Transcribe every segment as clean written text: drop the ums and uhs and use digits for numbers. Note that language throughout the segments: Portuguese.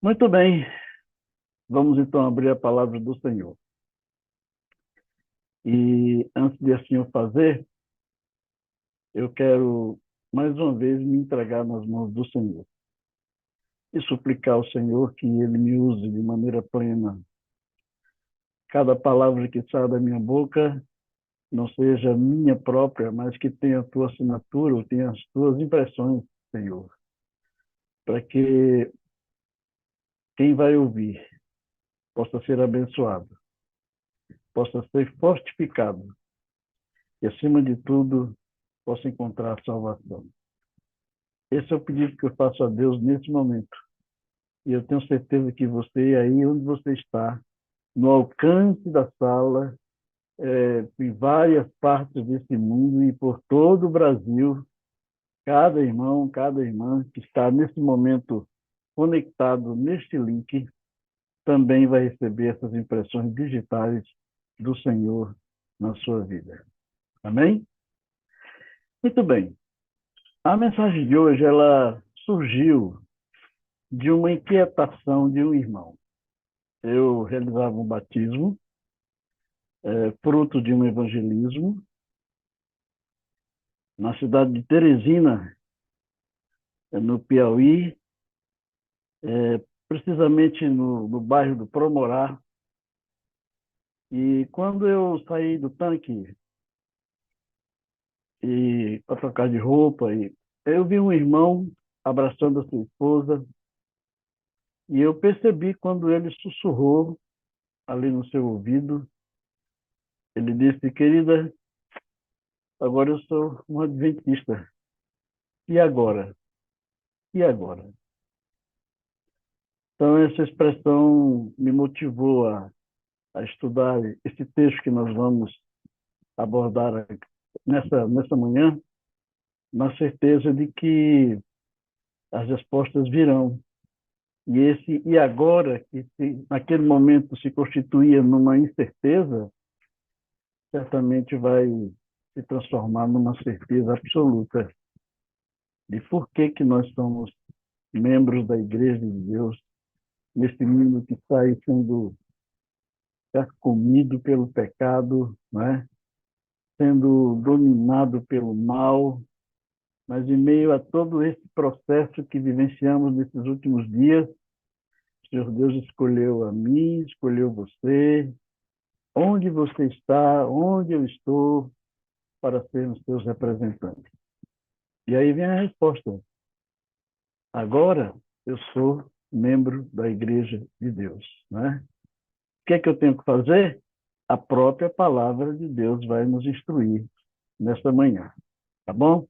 Muito bem, vamos então abrir a palavra do Senhor. E antes de assim eu fazer, eu quero mais uma vez me entregar nas mãos do Senhor e suplicar ao Senhor que Ele me use de maneira plena. Cada palavra que sai da minha boca não seja minha própria, mas que tenha a tua assinatura, ou tenha as tuas impressões, Senhor, para que quem vai ouvir possa ser abençoado, possa ser fortificado e, acima de tudo, possa encontrar salvação. Esse é o pedido que eu faço a Deus nesse momento. E eu tenho certeza que você, aí onde você está, no alcance da sala, em várias partes desse mundo e por todo o Brasil, cada irmão, cada irmã que está nesse momento conectado neste link, também vai receber essas impressões digitais do Senhor na sua vida. Amém? Muito bem. A mensagem de hoje, ela surgiu de uma inquietação de um irmão. Eu realizava um batismo, fruto de um evangelismo, na cidade de Teresina, no Piauí, precisamente no bairro do Promorá. E quando eu saí do tanque e para trocar de roupa, eu vi um irmão abraçando a sua esposa e eu percebi quando ele sussurrou ali no seu ouvido, ele disse: querida, agora eu sou um adventista. E agora? E agora? Então, essa expressão me motivou a estudar esse texto que nós vamos abordar nessa manhã, na certeza de que as respostas virão. E esse e agora, naquele momento se constituía numa incerteza, certamente vai se transformar numa certeza absoluta de por que nós somos membros da Igreja de Deus, nesse mundo que está aí sendo comido pelo pecado, não é? Sendo dominado pelo mal, mas em meio a todo esse processo que vivenciamos nesses últimos dias, o Senhor Deus escolheu a mim, escolheu você, onde você está, onde eu estou, para sermos seus representantes. E aí vem a resposta. Agora eu sou membro da Igreja de Deus, né? O que é que eu tenho que fazer? A própria palavra de Deus vai nos instruir nesta manhã, tá bom?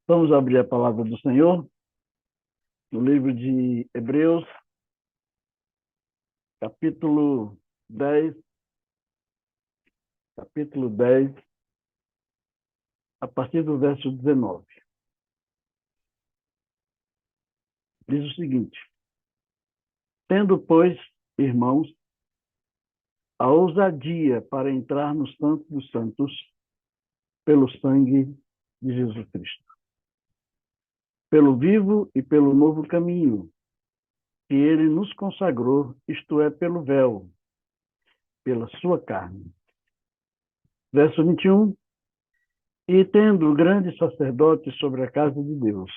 Vamos abrir a palavra do Senhor no livro de Hebreus, capítulo 10, capítulo 10, a partir do verso 19. Diz o seguinte: tendo, pois, irmãos, a ousadia para entrar no Santo dos Santos pelo sangue de Jesus Cristo, pelo vivo e pelo novo caminho que ele nos consagrou, isto é, pelo véu, pela sua carne. Verso 21. E tendo grande sacerdote sobre a casa de Deus,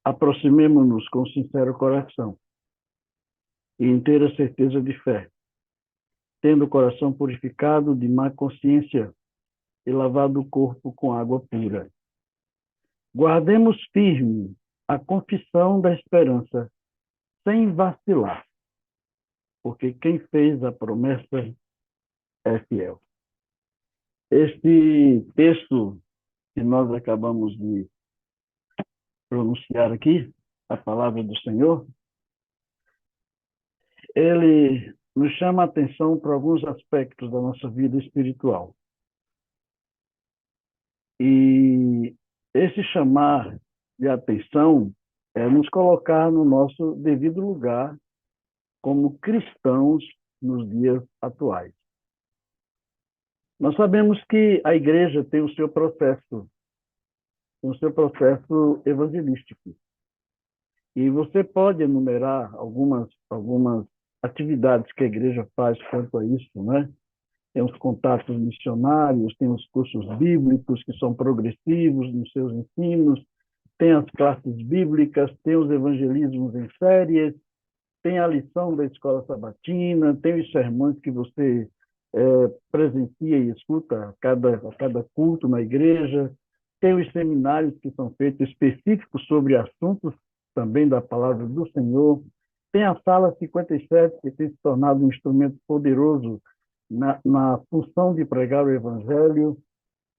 aproximemo-nos com sincero coração e inteira certeza de fé, tendo o coração purificado de má consciência e lavado o corpo com água pura. Guardemos firme a confissão da esperança, sem vacilar, porque quem fez a promessa é fiel. Este texto que nós acabamos de pronunciar aqui, a palavra do Senhor, ele nos chama a atenção para alguns aspectos da nossa vida espiritual. E esse chamar de atenção é nos colocar no nosso devido lugar como cristãos nos dias atuais. Nós sabemos que a igreja tem o seu processo evangelístico. E você pode enumerar algumas atividades que a igreja faz quanto a isso, né? Tem os contatos missionários, tem os cursos bíblicos que são progressivos nos seus ensinos, tem as classes bíblicas, tem os evangelismos em séries, tem a lição da escola sabatina, tem os sermões que você presencia e escuta a cada culto na igreja, tem os seminários que são feitos específicos sobre assuntos também da palavra do Senhor, tem a Sala 57, que tem se tornado um instrumento poderoso na função de pregar o Evangelho,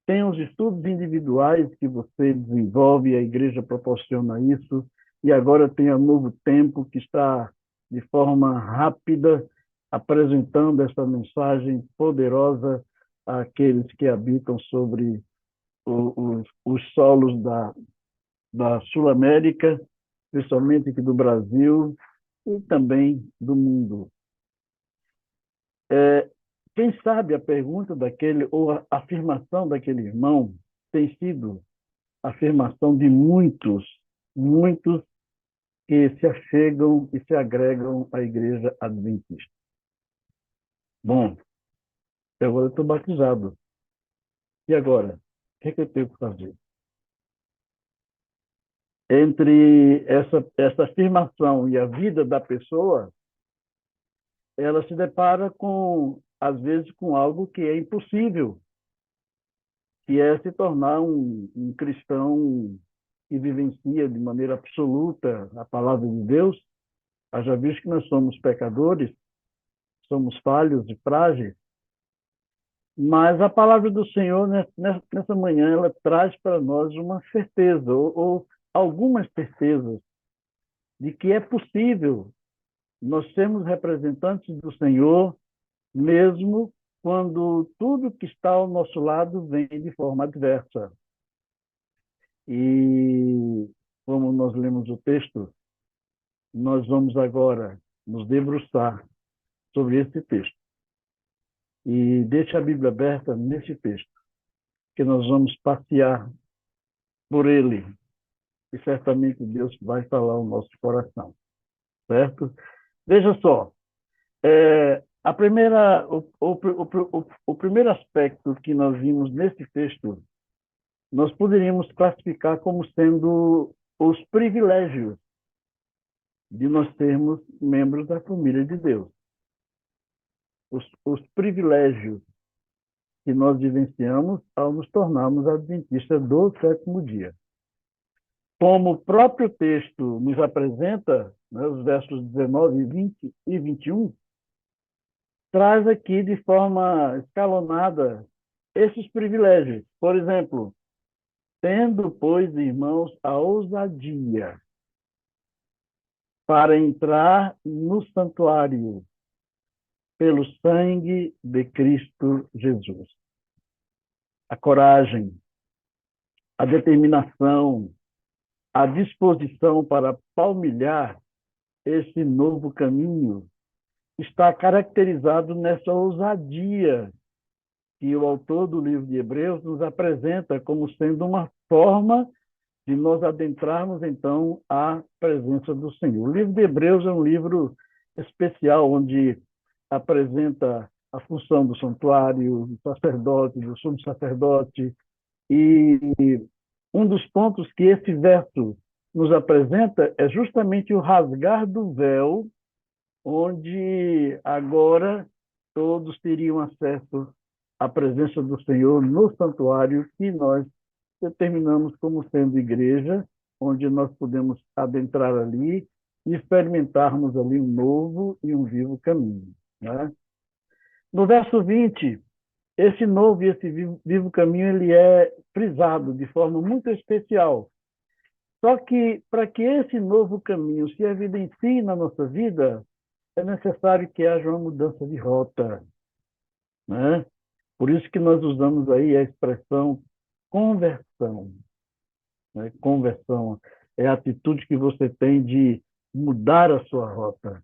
tem os estudos individuais que você desenvolve, a igreja proporciona isso, e agora tem a Novo Tempo, que está de forma rápida apresentando essa mensagem poderosa àqueles que habitam sobre os solos da Sul-América, principalmente aqui do Brasil e também do mundo. Quem sabe a pergunta daquele, ou a afirmação daquele irmão, tem sido a afirmação de muitos, muitos que se achegam e se agregam à Igreja Adventista. Bom, eu agora estou batizado. E agora? O que é que eu tenho que fazer? Entre essa afirmação e a vida da pessoa, ela se depara às vezes, com algo que é impossível, que é se tornar um cristão que vivencia de maneira absoluta a palavra de Deus. Haja visto que nós somos pecadores, somos falhos e frágeis, mas a palavra do Senhor, nessa manhã, ela traz para nós uma certeza, ou algumas certezas, de que é possível nós sermos representantes do Senhor, mesmo quando tudo que está ao nosso lado vem de forma adversa. E, como nós lemos o texto, nós vamos agora nos debruçar sobre esse texto. E deixe a Bíblia aberta nesse texto, que nós vamos passear por ele. E certamente Deus vai falar ao nosso coração. Certo? Veja só, o primeiro aspecto que nós vimos nesse texto, nós poderíamos classificar como sendo os privilégios de nós sermos membros da família de Deus. Os privilégios que nós vivenciamos ao nos tornarmos adventistas do sétimo dia. Como o próprio texto nos apresenta, né, os versos 19, 20 e 21, traz aqui de forma escalonada esses privilégios. Por exemplo, tendo, pois, irmãos, a ousadia para entrar no santuário pelo sangue de Cristo Jesus. A coragem, a determinação, a disposição para palmilhar esse novo caminho está caracterizado nessa ousadia que o autor do livro de Hebreus nos apresenta como sendo uma forma de nós adentrarmos, então, a presença do Senhor. O livro de Hebreus é um livro especial, onde apresenta a função do santuário, do sacerdote, do sumo sacerdote, e um dos pontos que esse verso nos apresenta é justamente o rasgar do véu, onde agora todos teriam acesso à presença do Senhor no santuário, que nós determinamos como sendo igreja, onde nós podemos adentrar ali e experimentarmos ali um novo e um vivo caminho. Né? No verso 20, esse novo e esse vivo caminho ele é frisado de forma muito especial. Só que, para que esse novo caminho se evidencie na nossa vida, é necessário que haja uma mudança de rota. Né? Por isso que nós usamos aí a expressão conversão. Né? Conversão é a atitude que você tem de mudar a sua rota,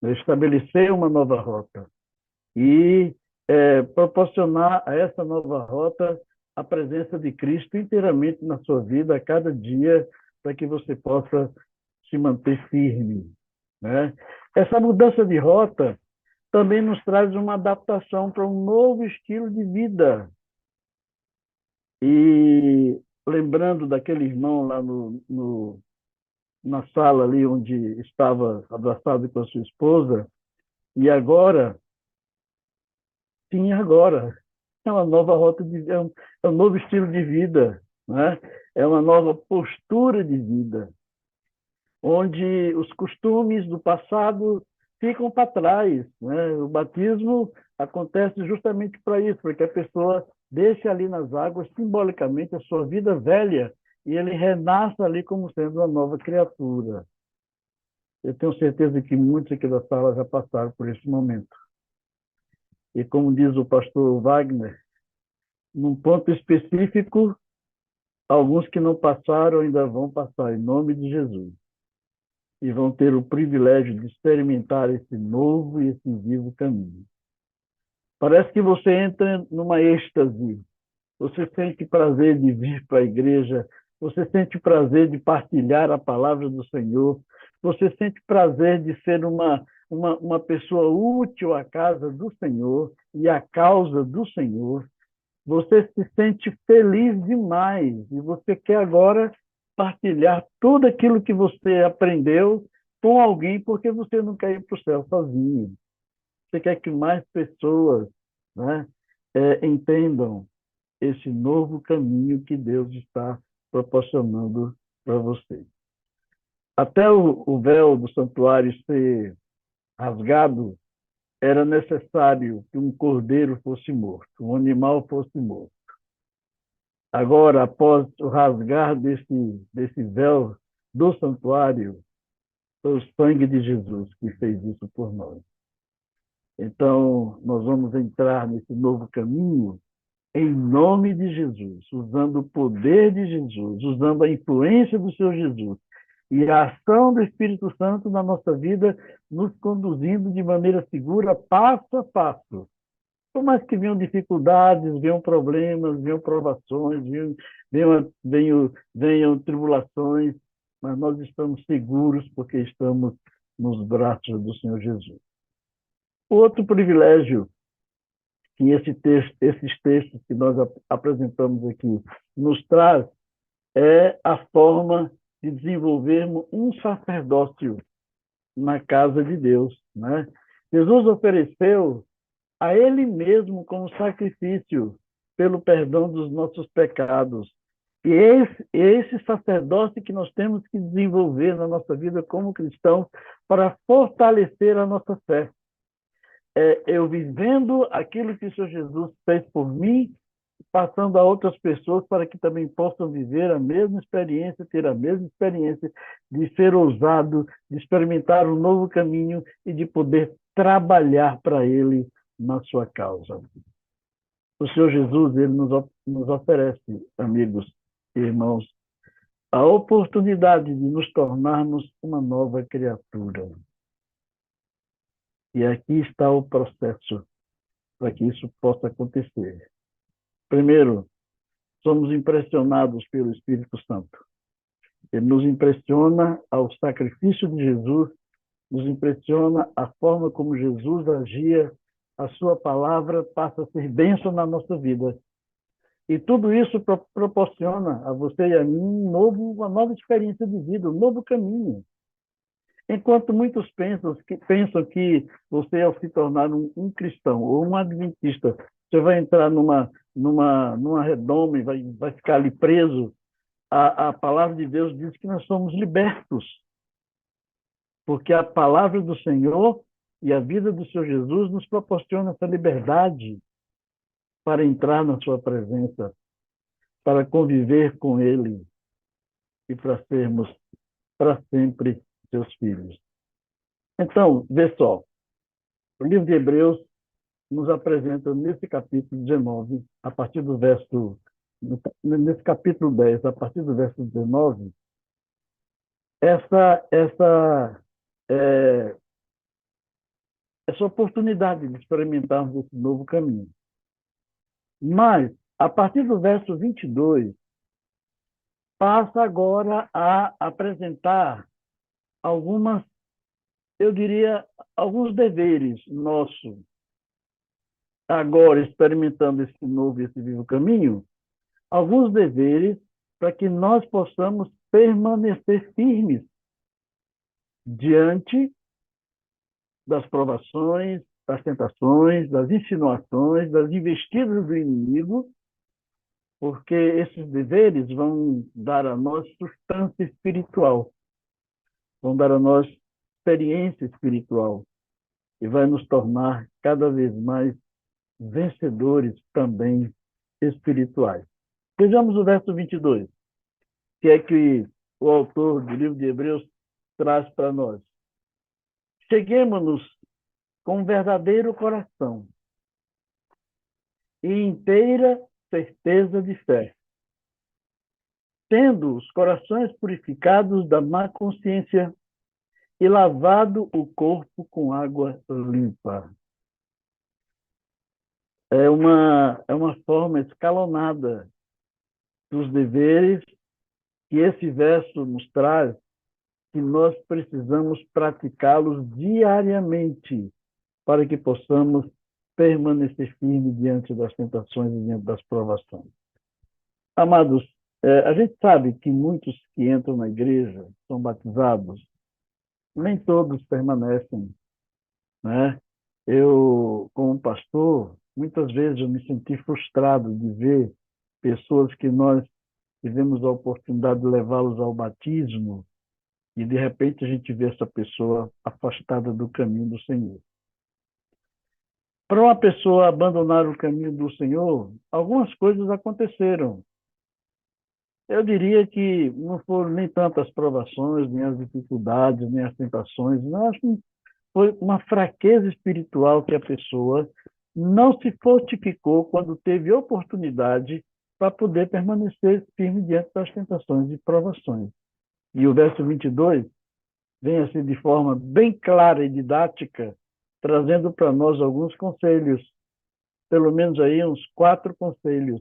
né? Estabelecer uma nova rota e proporcionar a essa nova rota a presença de Cristo inteiramente na sua vida, a cada dia, para que você possa se manter firme, né? Essa mudança de rota também nos traz uma adaptação para um novo estilo de vida. E lembrando daquele irmão lá na sala ali onde estava abraçado com a sua esposa, e agora, sim, agora, é uma nova rota é um novo estilo de vida, né? É uma nova postura de vida, onde os costumes do passado ficam para trás, né? O batismo acontece justamente para isso, para que a pessoa deixe ali nas águas, simbolicamente, a sua vida velha, e ele renasça ali como sendo uma nova criatura. Eu tenho certeza que muitos aqui da sala já passaram por esse momento. E como diz o pastor Wagner, num ponto específico, alguns que não passaram ainda vão passar, em nome de Jesus. E vão ter o privilégio de experimentar esse novo e esse vivo caminho. Parece que você entra numa êxtase, você sente prazer de vir para a igreja, você sente prazer de partilhar a palavra do Senhor, você sente prazer de ser uma pessoa útil à casa do Senhor e à causa do Senhor. Você se sente feliz demais e você quer agora partilhar tudo aquilo que você aprendeu com alguém, porque você não quer ir para o céu sozinho. Você quer que mais pessoas, né, entendam esse novo caminho que Deus está proporcionando para você. Até o véu do santuário ser rasgado, era necessário que um cordeiro fosse morto, um animal fosse morto. Agora, após o rasgar desse véu do santuário, foi o sangue de Jesus que fez isso por nós. Então, nós vamos entrar nesse novo caminho em nome de Jesus, usando o poder de Jesus, usando a influência do Senhor Jesus e a ação do Espírito Santo na nossa vida, nos conduzindo de maneira segura, passo a passo. Por mais que venham dificuldades, venham problemas, venham provações, venham tribulações, mas nós estamos seguros porque estamos nos braços do Senhor Jesus. Outro privilégio que esses textos que nós apresentamos aqui nos traz é a forma de desenvolvermos um sacerdócio na casa de Deus, né? Jesus ofereceu a Ele mesmo como sacrifício pelo perdão dos nossos pecados. E esse sacerdócio que nós temos que desenvolver na nossa vida como cristãos para fortalecer a nossa fé. Eu vivendo aquilo que o Senhor Jesus fez por mim, passando a outras pessoas para que também possam viver a mesma experiência, ter a mesma experiência de ser ousado, de experimentar um novo caminho e de poder trabalhar para Ele na sua causa. O Senhor Jesus, Ele nos oferece, amigos e irmãos, a oportunidade de nos tornarmos uma nova criatura. E aqui está o processo para que isso possa acontecer. Primeiro, somos impressionados pelo Espírito Santo. Ele nos impressiona ao sacrifício de Jesus, nos impressiona a forma como Jesus agia, a sua palavra passa a ser bênção na nossa vida. E tudo isso proporciona a você e a mim uma nova experiência de vida, um novo caminho. Enquanto muitos pensam que você, ao se tornar um cristão ou um adventista, você vai entrar numa redoma e vai ficar ali preso, a palavra de Deus diz que nós somos libertos, porque a palavra do Senhor e a vida do Senhor Jesus nos proporciona essa liberdade para entrar na sua presença, para conviver com Ele e para sermos para sempre seus filhos. Então, vê só, o livro de Hebreus nos apresenta nesse capítulo 19, a partir do verso, nesse capítulo 10, a partir do verso 19, é, essa oportunidade de experimentarmos esse novo caminho. Mas, a partir do verso 22, passa agora a apresentar algumas, eu diria, alguns deveres nossos, agora experimentando esse novo e esse vivo caminho, alguns deveres para que nós possamos permanecer firmes diante das provações, das tentações, das insinuações, das investidas do inimigo, porque esses deveres vão dar a nós substância espiritual, vão dar a nós experiência espiritual e vai nos tornar cada vez mais vencedores também espirituais. Vejamos o verso 22, que é que o autor do livro de Hebreus traz para nós. Cheguemos-nos com um verdadeiro coração e inteira certeza de fé, tendo os corações purificados da má consciência e lavado o corpo com água limpa. É uma forma escalonada dos deveres que esse verso nos traz, que nós precisamos praticá-los diariamente para que possamos permanecer firmes diante das tentações e diante das provações. Amados, a gente sabe que muitos que entram na igreja são batizados, nem todos permanecem, né? Eu, como pastor, muitas vezes eu me senti frustrado de ver pessoas que nós tivemos a oportunidade de levá-los ao batismo e, de repente, a gente vê essa pessoa afastada do caminho do Senhor. Para uma pessoa abandonar o caminho do Senhor, algumas coisas aconteceram. Eu diria que não foram nem tantas provações, nem as dificuldades, nem as tentações. Não, acho que foi uma fraqueza espiritual que a pessoa não se fortificou quando teve oportunidade para poder permanecer firme diante das tentações e provações. E o verso 22 vem assim de forma bem clara e didática, trazendo para nós alguns conselhos, pelo menos aí uns 4 conselhos,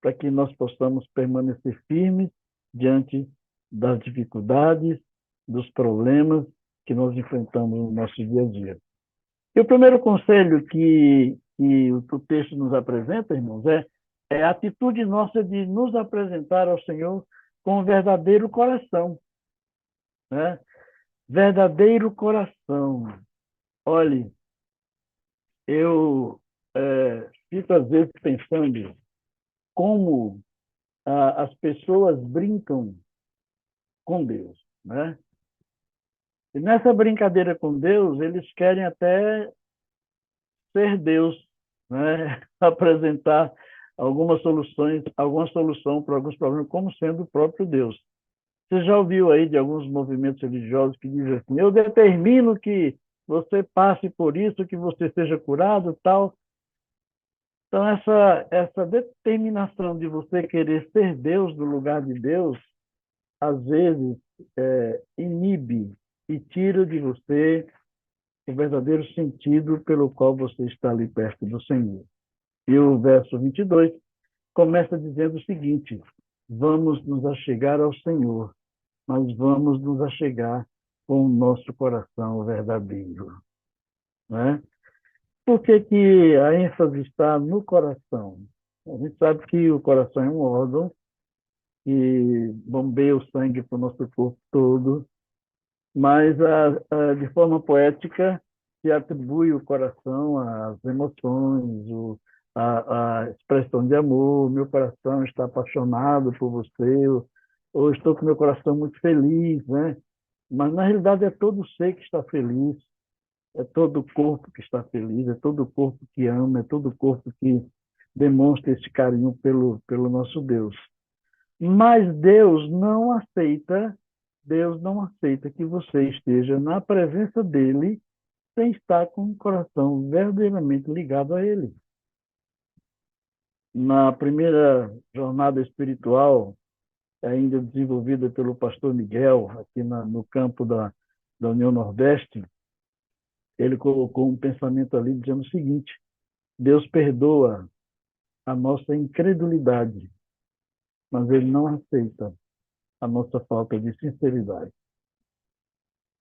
para que nós possamos permanecer firmes diante das dificuldades, dos problemas que nós enfrentamos no nosso dia a dia. E o primeiro conselho que o texto nos apresenta, irmãos, é a atitude nossa de nos apresentar ao Senhor com um verdadeiro coração, né? Verdadeiro coração. Olhe, eu fico às vezes pensando como as pessoas brincam com Deus, né? E nessa brincadeira com Deus, eles querem até ser Deus, né? Apresentar alguma solução para alguns problemas como sendo o próprio Deus. Você já ouviu aí de alguns movimentos religiosos que dizem assim: eu determino que você passe por isso, que você seja curado, tal. Então, essa determinação de você querer ser Deus no lugar de Deus, às vezes, inibe e tira de você o verdadeiro sentido pelo qual você está ali perto do Senhor. E o verso 22 começa dizendo o seguinte: vamos nos achegar ao Senhor, mas vamos nos achegar com o nosso coração verdadeiro, né? Por que que a ênfase está no coração? A gente sabe que o coração é um órgão que bombeia o sangue para o nosso corpo todo, mas de forma poética se atribui o coração às emoções, a expressão de amor. Meu coração está apaixonado por você, ou estou com meu coração muito feliz, né? Mas na realidade é todo ser que está feliz, é todo o corpo que está feliz, é todo o corpo que ama, é todo o corpo que demonstra esse carinho pelo nosso Deus. Mas Deus não aceita que você esteja na presença dele sem estar com o coração verdadeiramente ligado a ele. Na primeira jornada espiritual, ainda desenvolvida pelo pastor Miguel, aqui no campo da União Nordeste, ele colocou um pensamento ali dizendo o seguinte: Deus perdoa a nossa incredulidade, mas ele não aceita a nossa falta de sinceridade.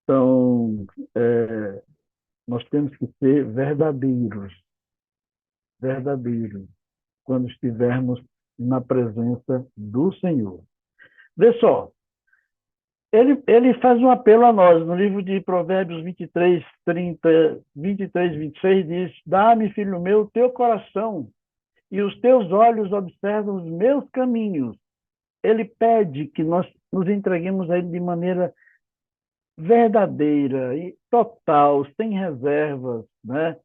Então, nós temos que ser verdadeiros, verdadeiros, quando estivermos na presença do Senhor. Vê só, ele faz um apelo a nós, no livro de Provérbios 23, 30, 23, 26, diz: Dá-me, filho meu, o teu coração, e os teus olhos observam os meus caminhos. Ele pede que nós nos entreguemos a ele de maneira verdadeira e total, sem reservas, né?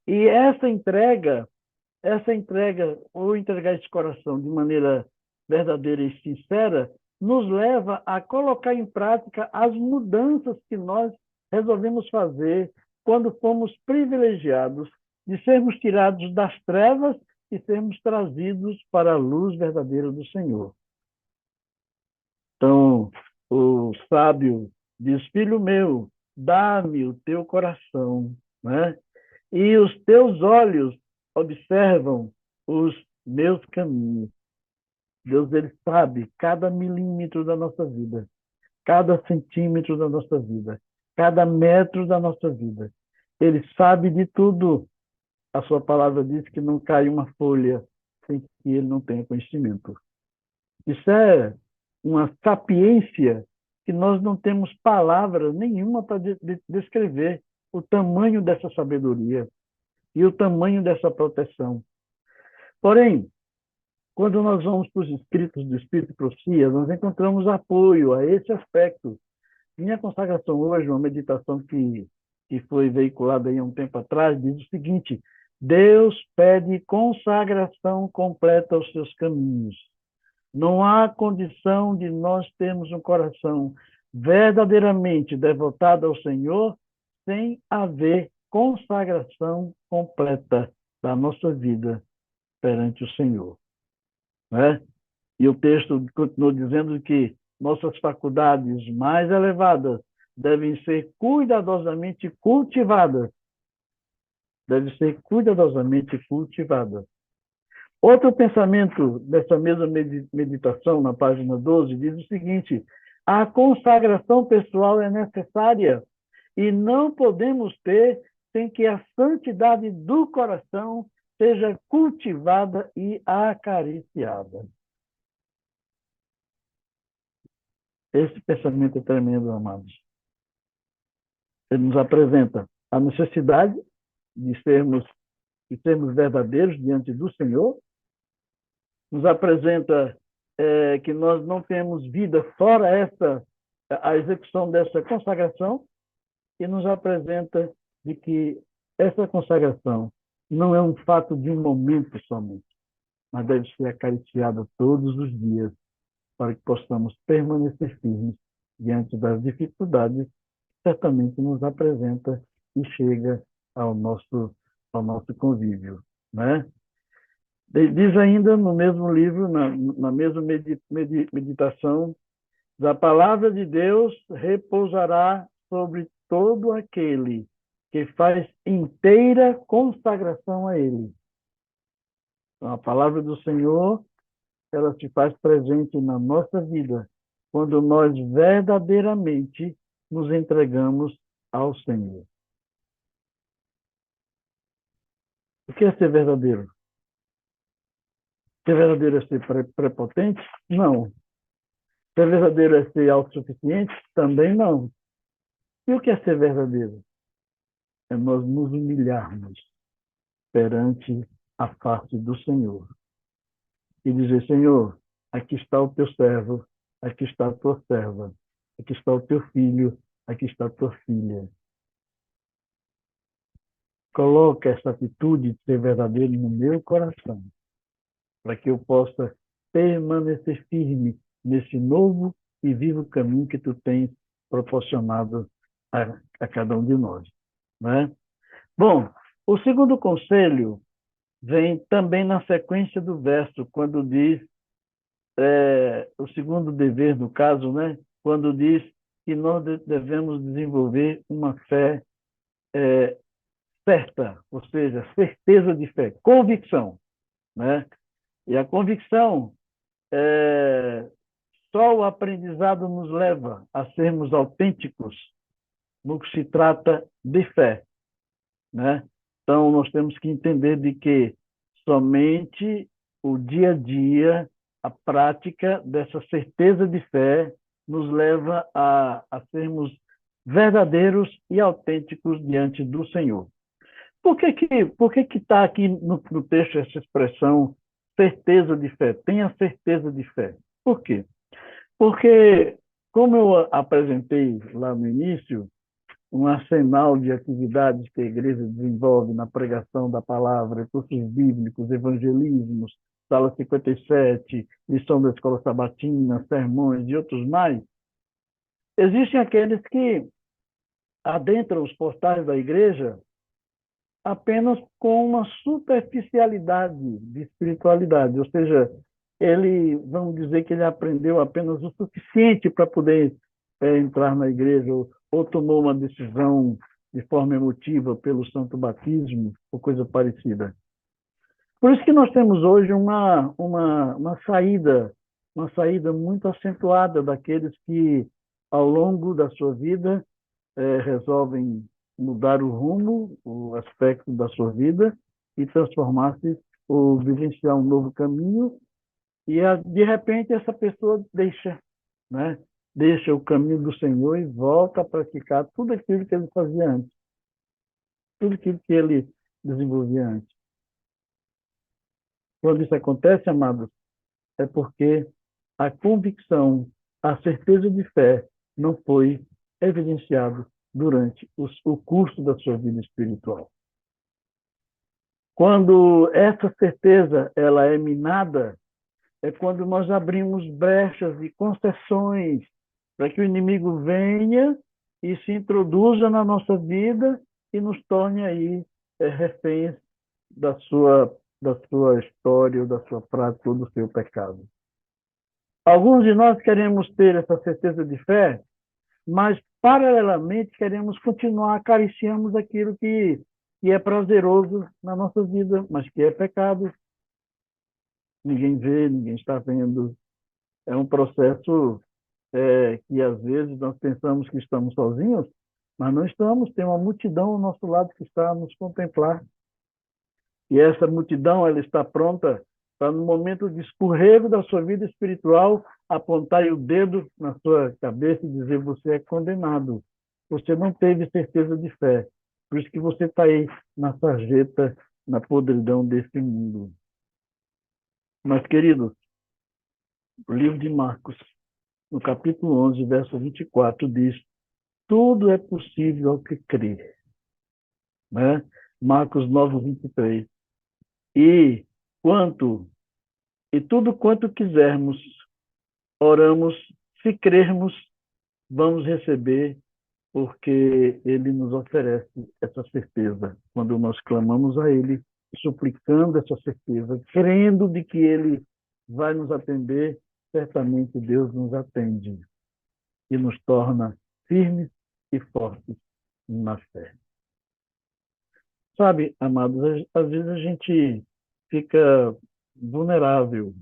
E ou entregar esse coração de maneira verdadeira e sincera, nos leva a colocar em prática as mudanças que nós resolvemos fazer quando fomos privilegiados de sermos tirados das trevas e sermos trazidos para a luz verdadeira do Senhor. Então, o sábio diz: filho meu, dá-me o teu coração, né? E os teus olhos observam os meus caminhos. Deus, ele sabe cada milímetro da nossa vida, cada centímetro da nossa vida, cada metro da nossa vida. Ele sabe de tudo. A sua palavra diz que não cai uma folha sem que ele não tenha conhecimento. Isso é uma sapiência que nós não temos palavras nenhuma para descrever o tamanho dessa sabedoria e o tamanho dessa proteção. Porém, quando nós vamos para os escritos do Espírito e Profecia, nós encontramos apoio a esse aspecto. Minha consagração hoje, uma meditação que foi veiculada aí há um tempo atrás, diz o seguinte: Deus pede consagração completa aos seus caminhos. Não há condição de nós termos um coração verdadeiramente devotado ao Senhor sem haver consagração completa da nossa vida perante o Senhor, né? E o texto continua dizendo que nossas faculdades mais elevadas devem ser cuidadosamente cultivadas. Devem ser cuidadosamente cultivadas. Outro pensamento dessa mesma meditação, na página 12, diz o seguinte: a consagração pessoal é necessária e não podemos ter sem que a santidade do coração seja cultivada e acariciada. Esse pensamento é tremendo, amados. Ele nos apresenta a necessidade de sermos verdadeiros diante do Senhor, nos apresenta que nós não temos vida fora a execução dessa consagração, e nos apresenta de que essa consagração não é um fato de um momento somente, mas deve ser acariciada todos os dias, para que possamos permanecer firmes diante das dificuldades que certamente nos apresenta e chega ao nosso convívio, né? Diz ainda no mesmo livro, na mesma meditação: a palavra de Deus repousará sobre todo aquele que faz inteira consagração a Ele. Então, a palavra do Senhor, ela se faz presente na nossa vida quando nós verdadeiramente nos entregamos ao Senhor. O que é ser verdadeiro? Ser verdadeiro é ser prepotente? Não. Ser verdadeiro é ser autossuficiente? Também não. E o que é ser verdadeiro? É nós nos humilharmos perante a face do Senhor e dizer: Senhor, aqui está o teu servo, aqui está a tua serva, aqui está o teu filho, aqui está a tua filha. Coloca essa atitude de ser verdadeiro no meu coração, para que eu possa permanecer firme nesse novo e vivo caminho que tu tens proporcionado a cada um de nós, né? Bom, o segundo conselho vem também na sequência do verso, quando diz, o segundo dever, no caso, né? Quando diz que nós devemos desenvolver uma fé certa, ou seja, certeza de fé, convicção, né? E a convicção, só o aprendizado nos leva a sermos autênticos no que se trata de fé, né? Então, nós temos que entender de que somente o dia a dia, a prática dessa certeza de fé, nos leva a sermos verdadeiros e autênticos diante do Senhor. Por que está aqui no texto essa expressão certeza de fé? Tenha certeza de fé. Por quê? Porque, como eu apresentei lá no início, um arsenal de atividades que a igreja desenvolve na pregação da palavra, cursos bíblicos, evangelismos, Sala 57, lição da escola sabatina, sermões e outros mais, existem aqueles que adentram os portais da igreja apenas com uma superficialidade de espiritualidade, ou seja, ele, vamos dizer que ele aprendeu apenas o suficiente para poder entrar na igreja, ou tomou uma decisão de forma emotiva pelo santo batismo, ou coisa parecida. Por isso que nós temos hoje uma saída muito acentuada daqueles que, ao longo da sua vida, resolvem mudar o rumo, o aspecto da sua vida e transformar-se ou vivenciar um novo caminho e de repente essa pessoa deixa, né? Deixa o caminho do Senhor e volta a praticar tudo aquilo que ele fazia antes, tudo aquilo que ele desenvolvia antes. Quando isso acontece, amados, é porque a convicção, a certeza de fé não foi evidenciado durante o curso da sua vida espiritual. Quando essa certeza ela é minada, é quando nós abrimos brechas e concessões para que o inimigo venha e se introduza na nossa vida e nos torne aí reféns da sua história, ou da sua prática, ou do seu pecado. Alguns de nós queremos ter essa certeza de fé, mas, paralelamente, queremos continuar acariciando aquilo que é prazeroso na nossa vida, mas que é pecado. Ninguém vê, ninguém está vendo. É um processo que, às vezes, nós pensamos que estamos sozinhos, mas não estamos. Tem uma multidão ao nosso lado que está a nos contemplar. E essa multidão ela está pronta para, no momento de escorrego da sua vida espiritual, apontar o dedo na sua cabeça e dizer: você é condenado. Você não teve certeza de fé. Por isso que você está aí na sarjeta, na podridão desse mundo. Mas, queridos, o livro de Marcos, no capítulo 11, verso 24, diz: tudo é possível ao que crê. Né? Marcos 9, 23. E quanto E tudo quanto quisermos, oramos, se crermos, vamos receber, porque Ele nos oferece essa certeza. Quando nós clamamos a Ele, suplicando essa certeza, crendo de que Ele vai nos atender, certamente Deus nos atende e nos torna firmes e fortes na fé. Sabe, amados, às vezes a gente fica vulnerável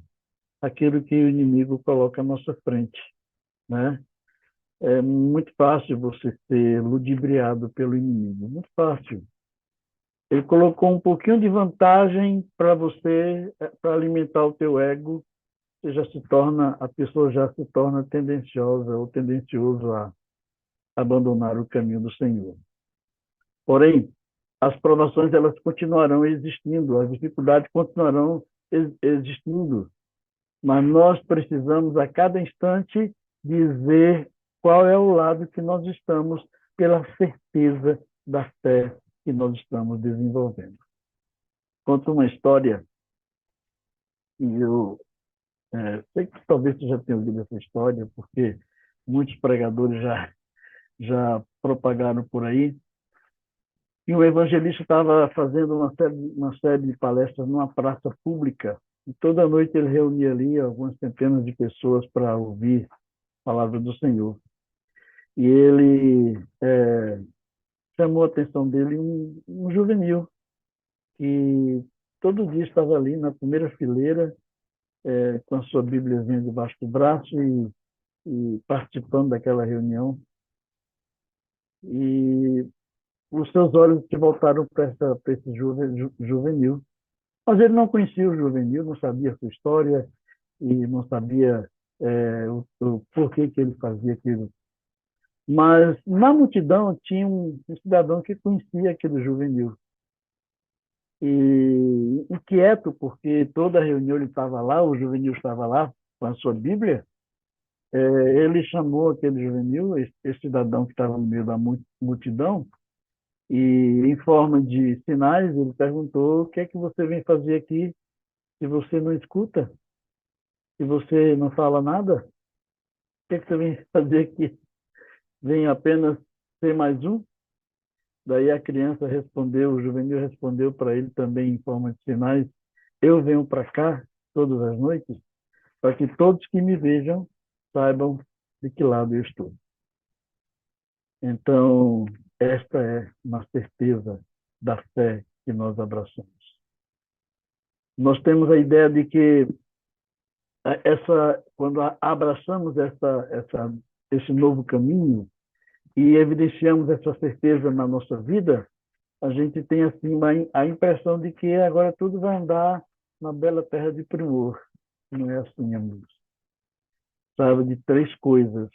àquilo que o inimigo coloca à nossa frente, né? É muito fácil você ser ludibriado pelo inimigo, muito fácil. Ele colocou um pouquinho de vantagem para você, para alimentar o teu ego, a pessoa já se torna tendenciosa ou tendencioso a abandonar o caminho do Senhor. Porém, as provações elas continuarão existindo, as dificuldades continuarão existindo, mas nós precisamos a cada instante dizer qual é o lado que nós estamos pela certeza da fé que nós estamos desenvolvendo. Conto uma história e eu sei que talvez você já tenha ouvido essa história, porque muitos pregadores já propagaram por aí. E o evangelista estava fazendo uma série de palestras numa praça pública, e toda noite ele reunia ali algumas centenas de pessoas para ouvir a palavra do Senhor. E ele chamou a atenção dele um juvenil, que todo dia estava ali na primeira fileira, com a sua Bíbliazinha debaixo do braço e participando daquela reunião. e os seus olhos se voltaram para esse juvenil. Mas ele não conhecia o juvenil, não sabia a sua história e não sabia o porquê que ele fazia aquilo. Mas na multidão tinha um cidadão que conhecia aquele juvenil. E inquieto, porque toda a reunião ele estava lá, o juvenil estava lá com a sua Bíblia, ele chamou aquele juvenil, esse cidadão que estava no meio da multidão, e em forma de sinais, ele perguntou: o que é que você vem fazer aqui se você não escuta, se você não fala nada? O que é que você vem fazer aqui? Vem apenas ser mais um? Daí a criança respondeu, o juvenil respondeu para ele também em forma de sinais: eu venho para cá todas as noites para que todos que me vejam saibam de que lado eu estou. Então, esta é uma certeza da fé que nós abraçamos. Nós temos a ideia de que quando abraçamos esse novo caminho e evidenciamos essa certeza na nossa vida, a gente tem assim a impressão de que agora tudo vai andar na bela terra de primor. Não é assim, amigos. Saibam de três coisas.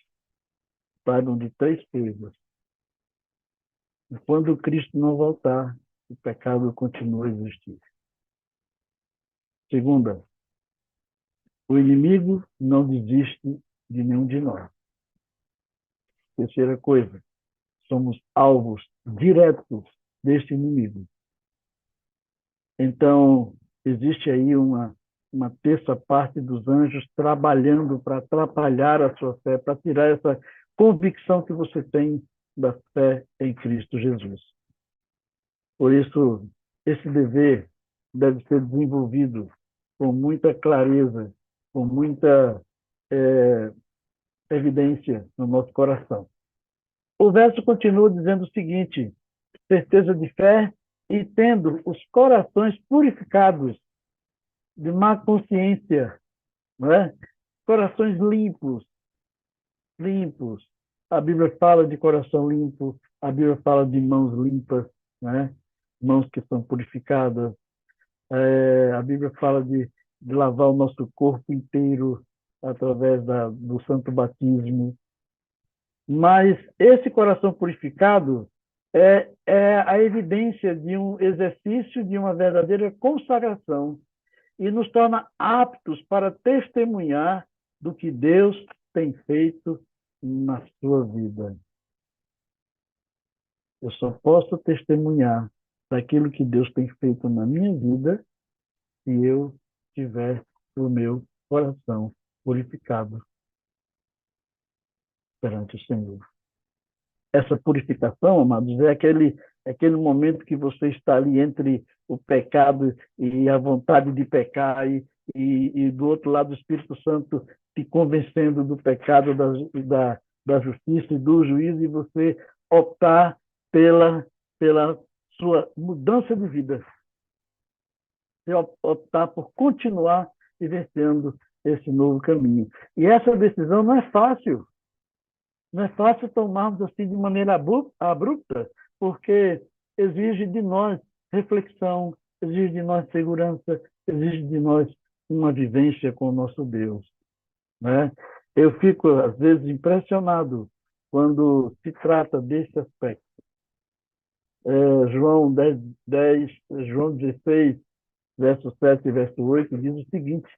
Saibam de três coisas. E quando Cristo não voltar, o pecado continua a existir. Segunda, o inimigo não desiste de nenhum de nós. Terceira coisa, somos alvos diretos deste inimigo. Então, existe aí uma terça parte dos anjos trabalhando para atrapalhar a sua fé, para tirar essa convicção que você tem da fé em Cristo Jesus. Por isso, esse dever deve ser desenvolvido com muita clareza, com muita evidência no nosso coração. O verso continua dizendo o seguinte: certeza de fé e tendo os corações purificados de má consciência, não é? Corações limpos, limpos. A Bíblia fala de coração limpo, a Bíblia fala de mãos limpas, né? Mãos que são purificadas. A Bíblia fala de lavar o nosso corpo inteiro através do santo batismo. Mas esse coração purificado é a evidência de um exercício de uma verdadeira consagração e nos torna aptos para testemunhar do que Deus tem feito na sua vida. Eu só posso testemunhar daquilo que Deus tem feito na minha vida se eu tiver o meu coração purificado perante o Senhor. Essa purificação, amados, é aquele momento que você está ali entre o pecado e a vontade de pecar, e do outro lado o Espírito Santo te convencendo do pecado, da justiça e do juízo, e você optar pela sua mudança de vida. Você optar por continuar vivenciando esse novo caminho. E essa decisão não é fácil. Não é fácil tomarmos assim de maneira abrupta, porque exige de nós reflexão, exige de nós segurança, exige de nós uma vivência com o nosso Deus, né? Eu fico, às vezes, impressionado quando se trata desse aspecto. João 16, verso 7 e verso 8, diz o seguinte: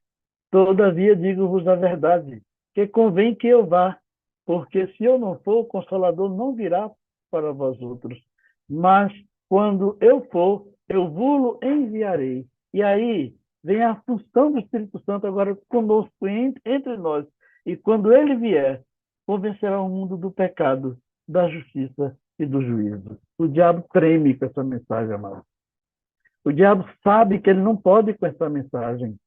todavia digo-vos a verdade, que convém que eu vá, porque se eu não for, o Consolador não virá para vós outros. Mas quando eu for, eu vos enviarei. E aí vem a função do Espírito Santo agora conosco, entre nós. E quando ele vier, convencerá o mundo do pecado, da justiça e do juízo. O diabo treme com essa mensagem, amado. O diabo sabe que ele não pode com essa mensagem,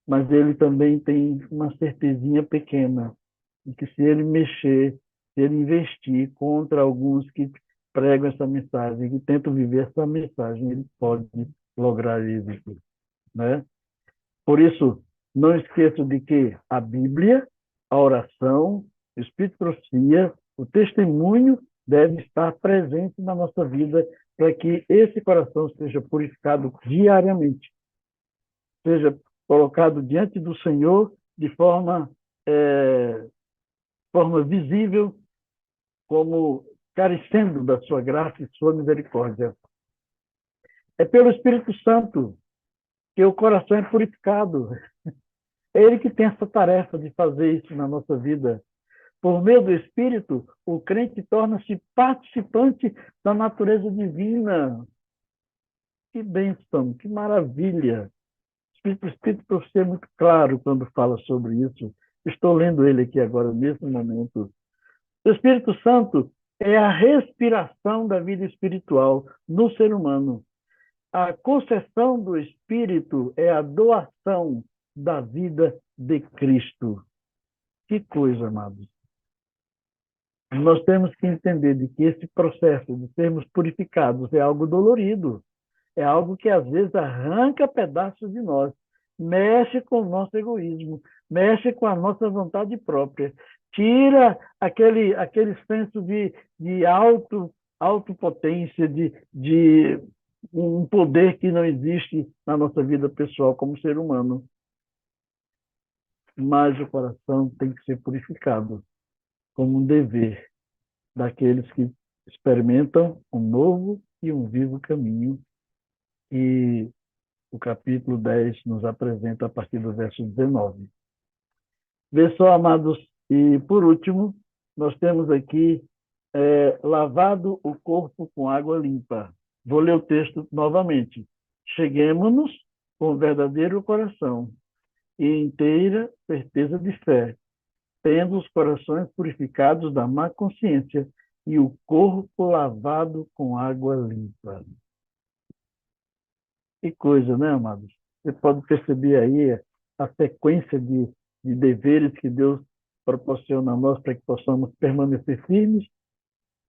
mas ele também tem uma certezinha pequena de que se ele mexer, se ele investir contra alguns que pregam essa mensagem, que tentam viver essa mensagem, ele pode lograr êxito, né? Por isso, não esqueça de que a Bíblia, a oração, o Espírito de Profecia, o testemunho deve estar presente na nossa vida para que esse coração seja purificado diariamente, seja colocado diante do Senhor de forma visível, como carecendo da sua graça e sua misericórdia. É pelo Espírito Santo que o coração é purificado. É Ele que tem essa tarefa de fazer isso na nossa vida. Por meio do Espírito, o crente torna-se participante da natureza divina. Que bênção, que maravilha! O Espírito Profecia é muito claro quando fala sobre isso. Estou lendo ele aqui agora, nesse momento. O Espírito Santo é a respiração da vida espiritual no ser humano. A concessão do Espírito é a doação da vida de Cristo. Que coisa, amados. Nós temos que entender de que esse processo de sermos purificados é algo dolorido. É algo que às vezes arranca pedaços de nós, mexe com o nosso egoísmo, mexe com a nossa vontade própria, tira aquele senso de autopotência, de um poder que não existe na nossa vida pessoal como ser humano. Mas o coração tem que ser purificado como um dever daqueles que experimentam um novo e um vivo caminho. E o capítulo 10 nos apresenta a partir do verso 19. Vê só, amados, e por último, nós temos aqui lavado o corpo com água limpa. Vou ler o texto novamente. Cheguemo-nos com verdadeiro coração e inteira certeza de fé, tendo os corações purificados da má consciência e o corpo lavado com água limpa. Que coisa, né, amados? Você pode perceber aí a sequência de deveres que Deus proporciona a nós para que possamos permanecer firmes.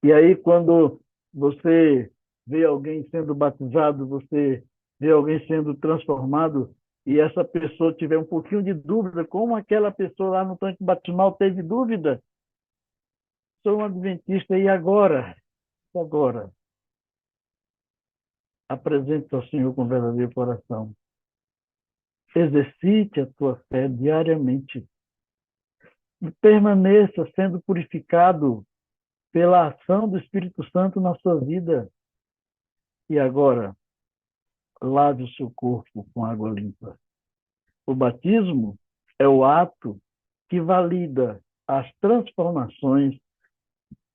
E aí, quando você vê alguém sendo batizado, você vê alguém sendo transformado, e essa pessoa tiver um pouquinho de dúvida, como aquela pessoa lá no tanque batismal teve dúvida, sou um adventista, e agora? Agora, apresente ao Senhor com verdadeiro coração. Exercite a tua fé diariamente. E permaneça sendo purificado pela ação do Espírito Santo na sua vida. E agora, lave o seu corpo com água limpa. O batismo é o ato que valida as transformações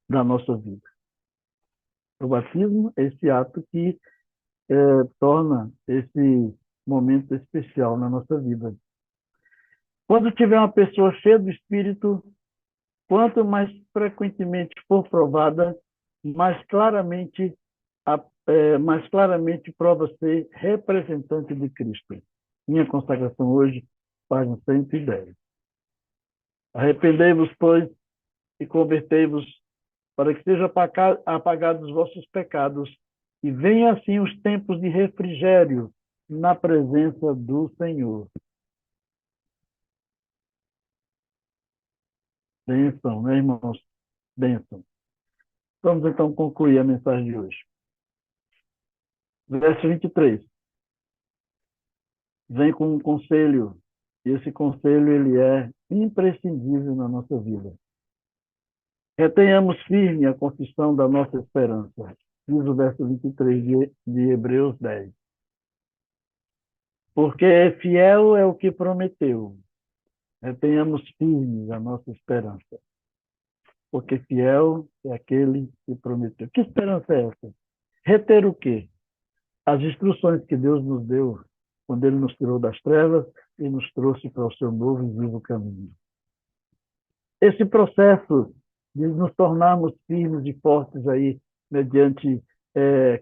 da nossa vida. O batismo é esse ato que torna esse momento especial na nossa vida. Quando tiver uma pessoa cheia do Espírito, quanto mais frequentemente for provada, mais claramente prova ser representante de Cristo. Minha consagração hoje, página 110. Arrependei-vos, pois, e convertei-vos, para que sejam apagados os vossos pecados, e venham assim os tempos de refrigério na presença do Senhor. Bênção, né, irmãos? Bênção. Vamos então concluir a mensagem de hoje. Verso 23. Vem com um conselho, e esse conselho ele é imprescindível na nossa vida. Retenhamos firme a confissão da nossa esperança, diz o verso 23 de Hebreus 10. Porque fiel é o que prometeu. Retenhamos firme a nossa esperança. Porque fiel é aquele que prometeu. Que esperança é essa? Reter o quê? As instruções que Deus nos deu quando Ele nos tirou das trevas e nos trouxe para o seu novo e vivo caminho. Esse processo de nos tornarmos firmes e fortes aí, mediante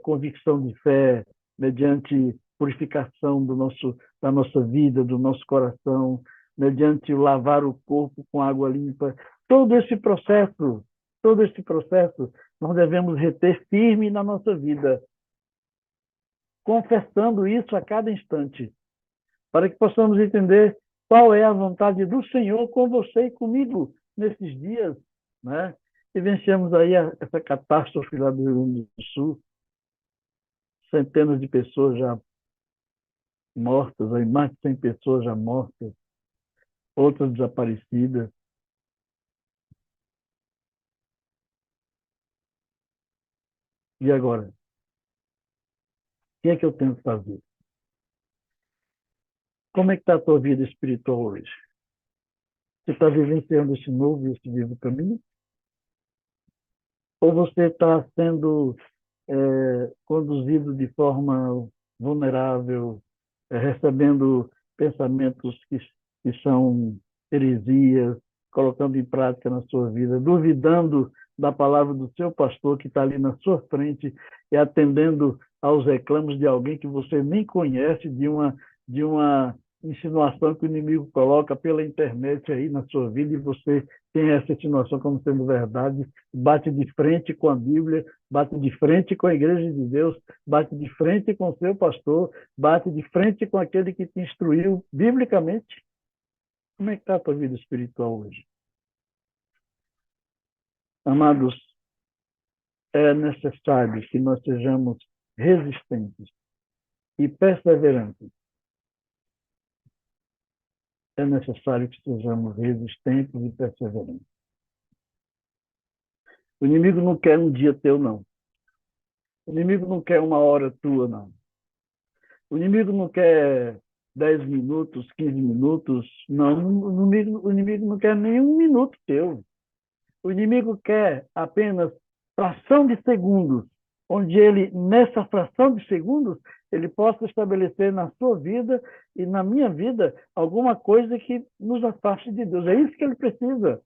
convicção de fé, mediante purificação da nossa vida, do nosso coração, mediante lavar o corpo com água limpa, todo esse processo, nós devemos reter firme na nossa vida, confessando isso a cada instante, para que possamos entender qual é a vontade do Senhor com você e comigo nesses dias, né? Vivenciamos aí essa catástrofe lá do Rio Grande do Sul, centenas de pessoas já mortas, aí mais de 100 pessoas já mortas, outras desaparecidas. E agora? O que é que eu tenho que fazer? Como é que está a tua vida espiritual hoje? Você está vivenciando esse novo e esse vivo caminho? Ou você está sendo conduzido de forma vulnerável, recebendo pensamentos que são heresias, colocando em prática na sua vida, duvidando da palavra do seu pastor que está ali na sua frente e atendendo aos reclamos de alguém que você nem conhece, de uma insinuação que o inimigo coloca pela internet aí na sua vida e você tem essa insinuação como sendo verdade, bate de frente com a Bíblia, bate de frente com a igreja de Deus, bate de frente com o seu pastor, bate de frente com aquele que te instruiu biblicamente. Como é que está a tua vida espiritual hoje? Amados, é necessário que nós sejamos resistentes e perseverantes. É necessário que sejamos resistentes e perseverantes. O inimigo não quer um dia teu, não. O inimigo não quer uma hora tua, não. O inimigo não quer 10 minutos, 15 minutos, não. O inimigo não quer nem um minuto teu. O inimigo quer apenas fração de segundos, onde ele, nessa fração de segundos, ele possa estabelecer na sua vida e na minha vida alguma coisa que nos afaste de Deus. É isso que ele precisa.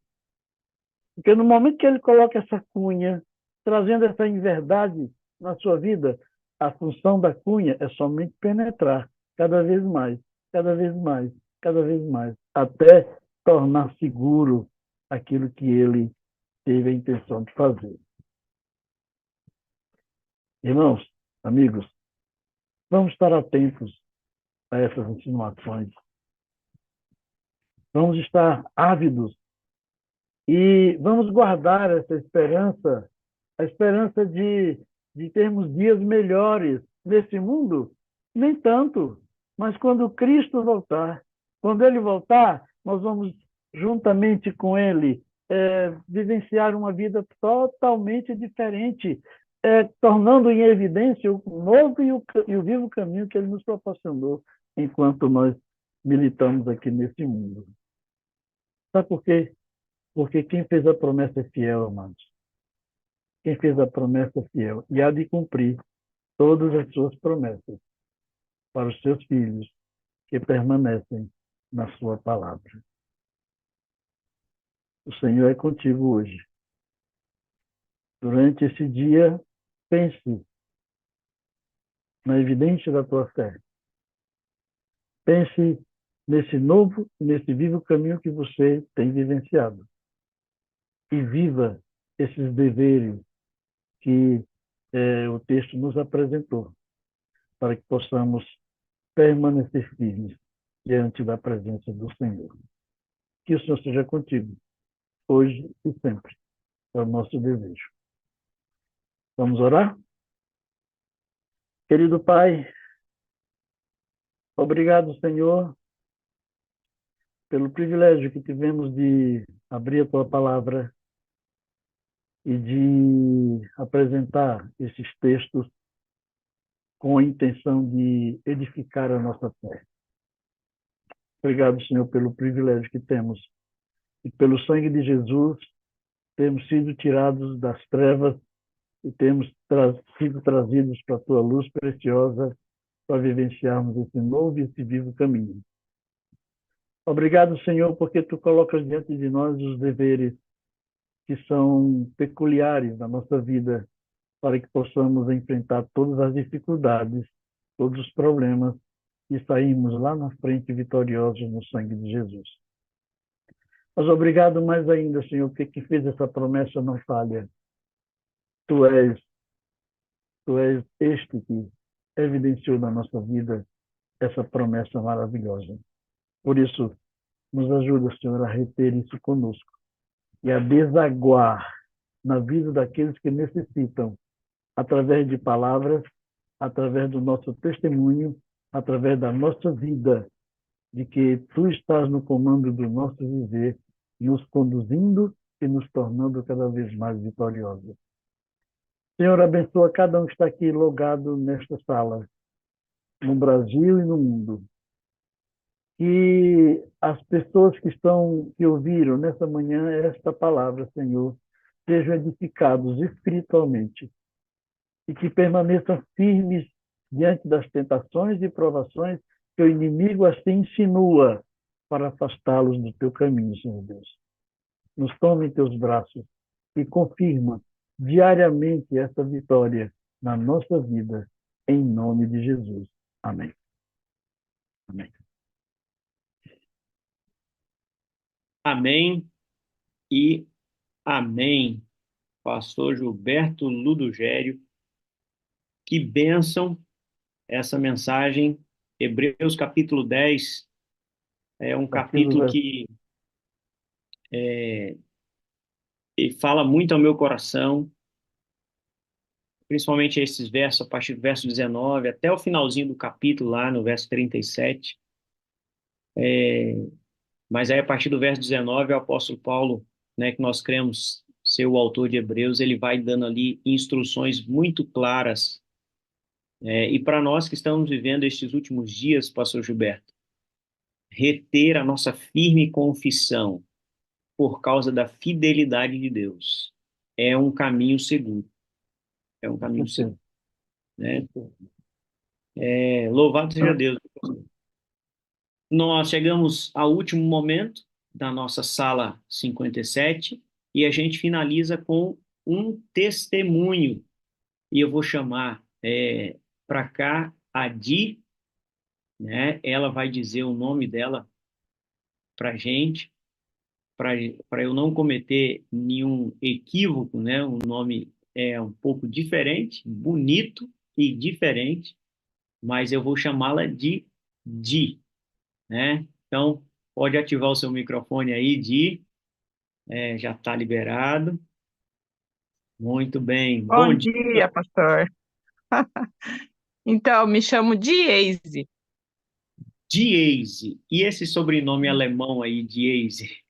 Porque no momento que ele coloca essa cunha, trazendo essa inverdade na sua vida, a função da cunha é somente penetrar cada vez mais, cada vez mais, cada vez mais, até tornar seguro aquilo que ele teve a intenção de fazer. Irmãos, amigos, vamos estar atentos a essas insinuações. Vamos estar ávidos e vamos guardar essa esperança, a esperança de termos dias melhores nesse mundo. Nem tanto, mas quando Cristo voltar, quando Ele voltar, nós vamos, juntamente com Ele, vivenciar uma vida totalmente diferente, tornando em evidência o novo e o vivo caminho que Ele nos proporcionou enquanto nós militamos aqui nesse mundo. Sabe por quê? Porque quem fez a promessa é fiel, amados. Quem fez a promessa é fiel e há de cumprir todas as suas promessas para os seus filhos que permanecem na sua palavra. O Senhor é contigo hoje. Durante esse dia, pense na evidência da tua fé. Pense nesse novo e nesse vivo caminho que você tem vivenciado. E viva esses deveres que o texto nos apresentou, para que possamos permanecer firmes diante da presença do Senhor. Que o Senhor seja contigo, hoje e sempre. É o nosso desejo. Vamos orar? Querido Pai, obrigado, Senhor, pelo privilégio que tivemos de abrir a Tua palavra e de apresentar esses textos com a intenção de edificar a nossa fé. Obrigado, Senhor, pelo privilégio que temos e pelo sangue de Jesus temos sido tirados das trevas e temos sido trazidos para a Tua luz preciosa para vivenciarmos esse novo e esse vivo caminho. Obrigado, Senhor, porque Tu colocas diante de nós os deveres que são peculiares na nossa vida para que possamos enfrentar todas as dificuldades, todos os problemas e sairmos lá na frente vitoriosos no sangue de Jesus. Mas obrigado mais ainda, Senhor, porque quem fez essa promessa não falha. Tu és este que evidenciou na nossa vida essa promessa maravilhosa. Por isso, nos ajuda, Senhor, a reter isso conosco e a desaguar na vida daqueles que necessitam, através de palavras, através do nosso testemunho, através da nossa vida, de que tu estás no comando do nosso viver, nos conduzindo e nos tornando cada vez mais vitoriosos. Senhor, abençoa cada um que está aqui logado nesta sala, no Brasil e no mundo. Que as pessoas que ouviram nessa manhã esta palavra, Senhor, sejam edificados espiritualmente e que permaneçam firmes diante das tentações e provações que o inimigo assim insinua para afastá-los do teu caminho, Senhor Deus. Nos tome em teus braços e confirma diariamente essa vitória na nossa vida, em nome de Jesus. Amém. Amém. Amém e amém. Pastor Gilberto Ludogério, que bênção essa mensagem. Hebreus capítulo 10 é um capítulo que fala muito ao meu coração, principalmente esses versos, a partir do verso 19 até o finalzinho do capítulo, lá no verso 37. Mas aí, a partir do verso 19, o apóstolo Paulo, né, que nós cremos ser o autor de Hebreus, ele vai dando ali instruções muito claras. E para nós que estamos vivendo estes últimos dias, pastor Gilberto, reter a nossa firme confissão por causa da fidelidade de Deus é um caminho seguro. É um caminho seguro, né? Louvado seja Deus. Nós chegamos ao último momento da nossa sala 57 e a gente finaliza com um testemunho. E eu vou chamar para cá a Di, né? Ela vai dizer o nome dela para a gente, para eu não cometer nenhum equívoco, né? O nome é um pouco diferente, bonito e diferente, mas eu vou chamá-la de Di, né? Então, pode ativar o seu microfone aí, Di, já está liberado. Muito bem. Bom Bom dia, dia, pastor. Então, me chamo Diese. Diese. E esse sobrenome alemão aí, Diese?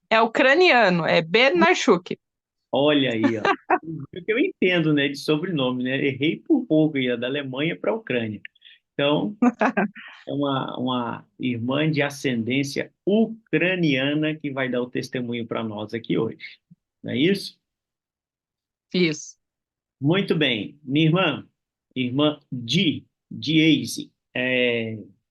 É ucraniano, é Benarchuk. Olha aí, ó. Porque eu entendo, né, de sobrenome, né? Errei por pouco, ia da Alemanha para a Ucrânia. Então, é uma irmã de ascendência ucraniana que vai dar o testemunho para nós aqui hoje. Não é isso? Fiz. Muito bem. Minha irmã Diese,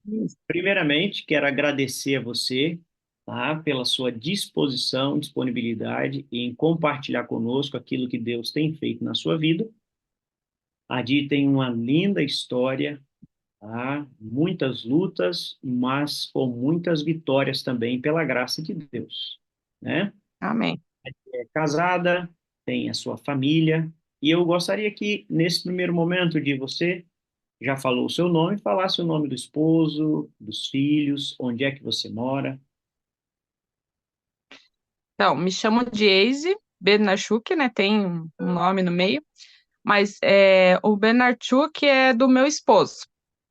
Isso. primeiramente, quero agradecer a você, tá, pela sua disposição, disponibilidade em compartilhar conosco aquilo que Deus tem feito na sua vida. A Di tem uma linda história, tá? Muitas lutas, mas com muitas vitórias também, pela graça de Deus, né? Amém. É casada, tem a sua família, e eu gostaria que, nesse primeiro momento de você, já falou o seu nome, falasse o nome do esposo, dos filhos, onde é que você mora. Então, me chamo Diese Benarchuk, né? Tem um nome no meio, mas o Benarchuk é do meu esposo,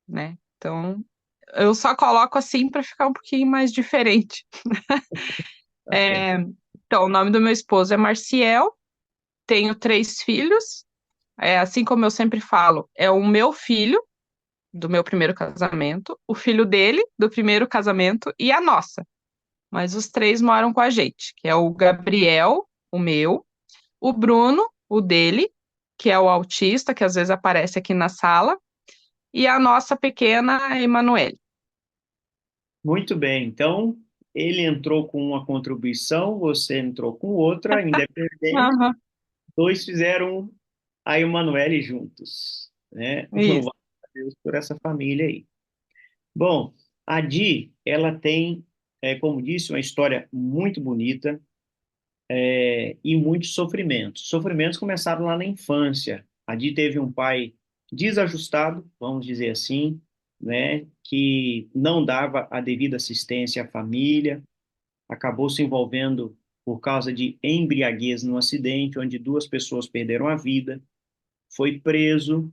né? Então, eu só coloco assim para ficar um pouquinho mais diferente. Tá certo. É, então, o nome do meu esposo é Marciel, tenho 3 filhos. Assim como eu sempre falo, é o meu filho do meu primeiro casamento, o filho dele do primeiro casamento e a nossa. Mas os 3 moram com a gente, que é o Gabriel, o meu, o Bruno, o dele, que é o autista, que às vezes aparece aqui na sala, e a nossa pequena Emanuele. Muito bem. Então, ele entrou com uma contribuição, você entrou com outra, independente. Aham, Dois fizeram a Emanuele juntos, né? isso. Louvado a Deus por essa família aí. Bom, a Di, ela tem, como disse, uma história muito bonita, e muitos sofrimentos. Sofrimentos começaram lá na infância. A Di teve um pai desajustado, vamos dizer assim, né, que não dava a devida assistência à família, acabou se envolvendo por causa de embriaguez no acidente, onde 2 pessoas perderam a vida, foi preso,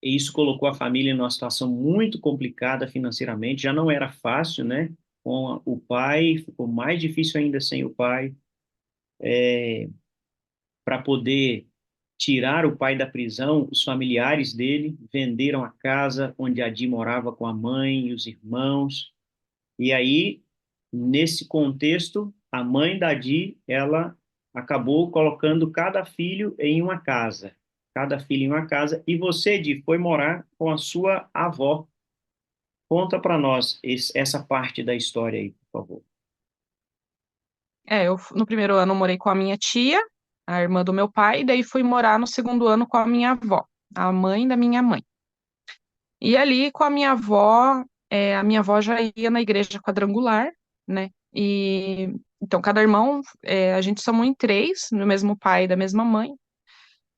e isso colocou a família numa situação muito complicada financeiramente, já não era fácil, né? Com o pai, ficou mais difícil ainda sem o pai, para poder tirar o pai da prisão, os familiares dele venderam a casa onde Adi morava com a mãe e os irmãos. E aí, nesse contexto, a mãe da Adi, ela acabou colocando cada filho em uma casa, e você, Di, foi morar com a sua avó. Conta para nós essa parte da história aí, por favor. Eu no primeiro ano morei com a minha tia, a irmã do meu pai, e daí fui morar no segundo ano com a minha avó, a mãe da minha mãe. E ali com a minha avó já ia na igreja quadrangular, né? E então cada irmão, a gente somos em três, do mesmo pai e da mesma mãe.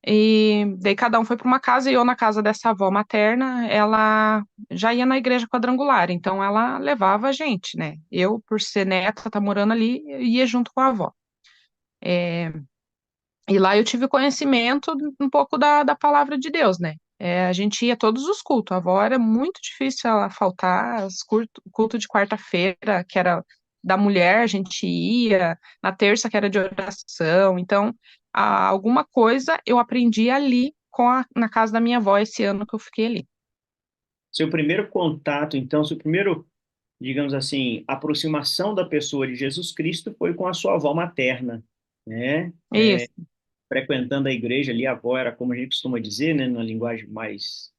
E daí cada um foi para uma casa e eu na casa dessa avó materna, ela já ia na igreja quadrangular, então ela levava a gente, né? Eu, por ser neta, tá morando ali, ia junto com a avó. E lá eu tive conhecimento um pouco da palavra de Deus, né? A gente ia todos os cultos. A avó era muito difícil ela faltar. Culto de quarta-feira, que era da mulher, a gente ia. Na terça, que era de oração. Então, alguma coisa eu aprendi ali na casa da minha avó esse ano que eu fiquei ali. Seu primeiro contato, então, seu primeiro, digamos assim, aproximação da pessoa de Jesus Cristo foi com a sua avó materna, né? Isso, Frequentando a igreja ali, a avó era, como a gente costuma dizer, né, na linguagem mais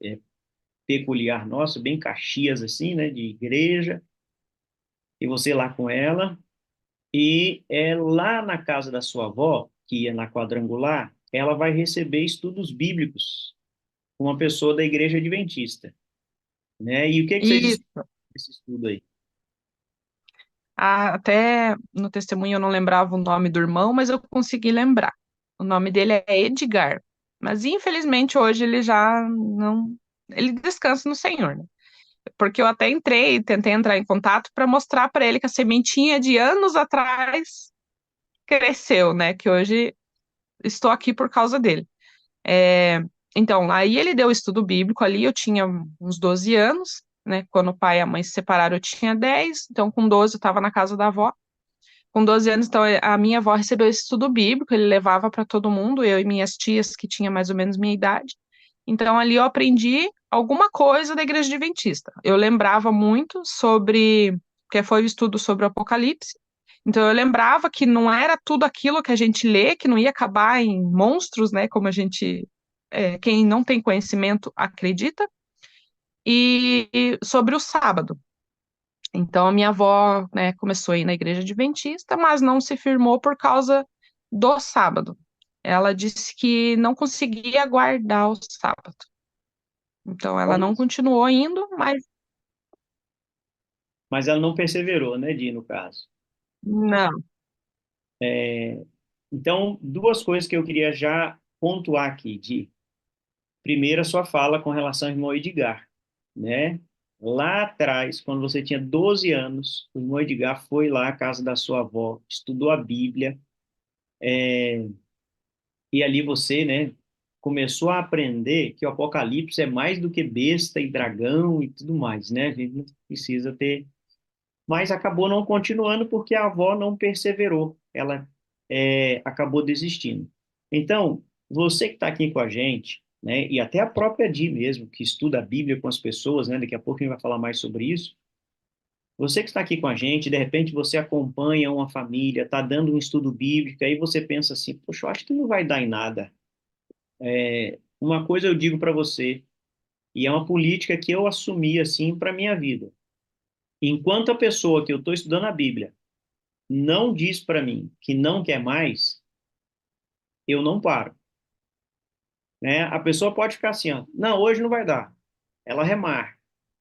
peculiar nossa, bem Caxias, assim, né, de igreja, e você lá com ela, e lá na casa da sua avó, que ia na quadrangular, ela vai receber estudos bíblicos com uma pessoa da igreja adventista, né? E o que que vocês isso. disseram nesse estudo aí? Até no testemunho eu não lembrava o nome do irmão, mas eu consegui lembrar. O nome dele é Edgar. Mas infelizmente hoje ele já não. Ele descansa no Senhor, né? Porque eu até tentei entrar em contato para mostrar para ele que a sementinha de anos atrás cresceu, né? Que hoje estou aqui por causa dele. É, então, aí ele deu estudo bíblico ali, eu tinha uns 12 anos, né? Quando o pai e a mãe se separaram, eu tinha 10, então com 12 eu estava na casa da avó. Com 12 anos, então, a minha avó recebeu esse estudo bíblico, ele levava para todo mundo, eu e minhas tias, que tinha mais ou menos minha idade. Então, ali eu aprendi alguma coisa da Igreja Adventista. Eu lembrava muito sobre, porque foi o estudo sobre o Apocalipse, então eu lembrava que não era tudo aquilo que a gente lê, que não ia acabar em monstros, né, como quem não tem conhecimento acredita, e sobre o sábado. Então, a minha avó, né, começou a ir na igreja adventista, mas não se firmou por causa do sábado. Ela disse que não conseguia guardar o sábado. Então, ela Olha, não continuou indo, mas mas ela não perseverou, né, Di, no caso. não. Então, 2 coisas que eu queria já pontuar aqui, Di. Primeiro, a sua fala com relação ao irmão Edgar, né? Lá atrás, quando você tinha 12 anos, o irmão Edgar foi lá à casa da sua avó, estudou a Bíblia, e ali você, né, começou a aprender que o Apocalipse é mais do que besta e dragão e tudo mais, né? A gente não precisa ter. Mas acabou não continuando porque a avó não perseverou, ela acabou desistindo. Então, você que está aqui com a gente, né, e até a própria Di mesmo, que estuda a Bíblia com as pessoas, né, daqui a pouco a gente vai falar mais sobre isso. Você que está aqui com a gente, de repente você acompanha uma família, está dando um estudo bíblico, aí você pensa assim, poxa, eu acho que não vai dar em nada. Uma coisa eu digo para você, e é uma política que eu assumi assim para minha vida. Enquanto a pessoa que eu estou estudando a Bíblia não diz para mim que não quer mais, eu não paro, né? A pessoa pode ficar assim, ó, não, hoje não vai dar. Ela remarca,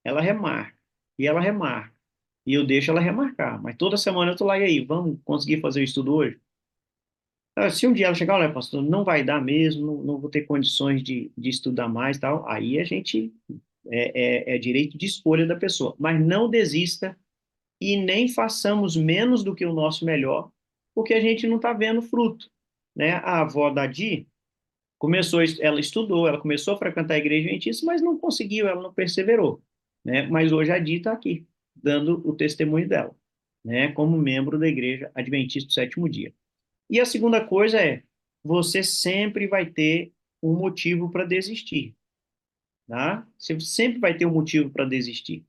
e ela remarca. E eu deixo ela remarcar, mas toda semana eu tô lá, e aí, vamos conseguir fazer o estudo hoje? Se um dia ela chegar, olha, pastor, não vai dar mesmo, não vou ter condições de estudar mais, tal, aí a gente é direito de escolha da pessoa, mas não desista e nem façamos menos do que o nosso melhor porque a gente não está vendo fruto, né? A avó da Di começou, ela estudou, ela começou a frequentar a igreja adventista, mas não conseguiu, ela não perseverou, né? Mas hoje a Di está aqui, dando o testemunho dela, né? Como membro da igreja adventista do sétimo dia. E a segunda coisa é, você sempre vai ter um motivo para desistir, tá? Você sempre vai ter um motivo para desistir.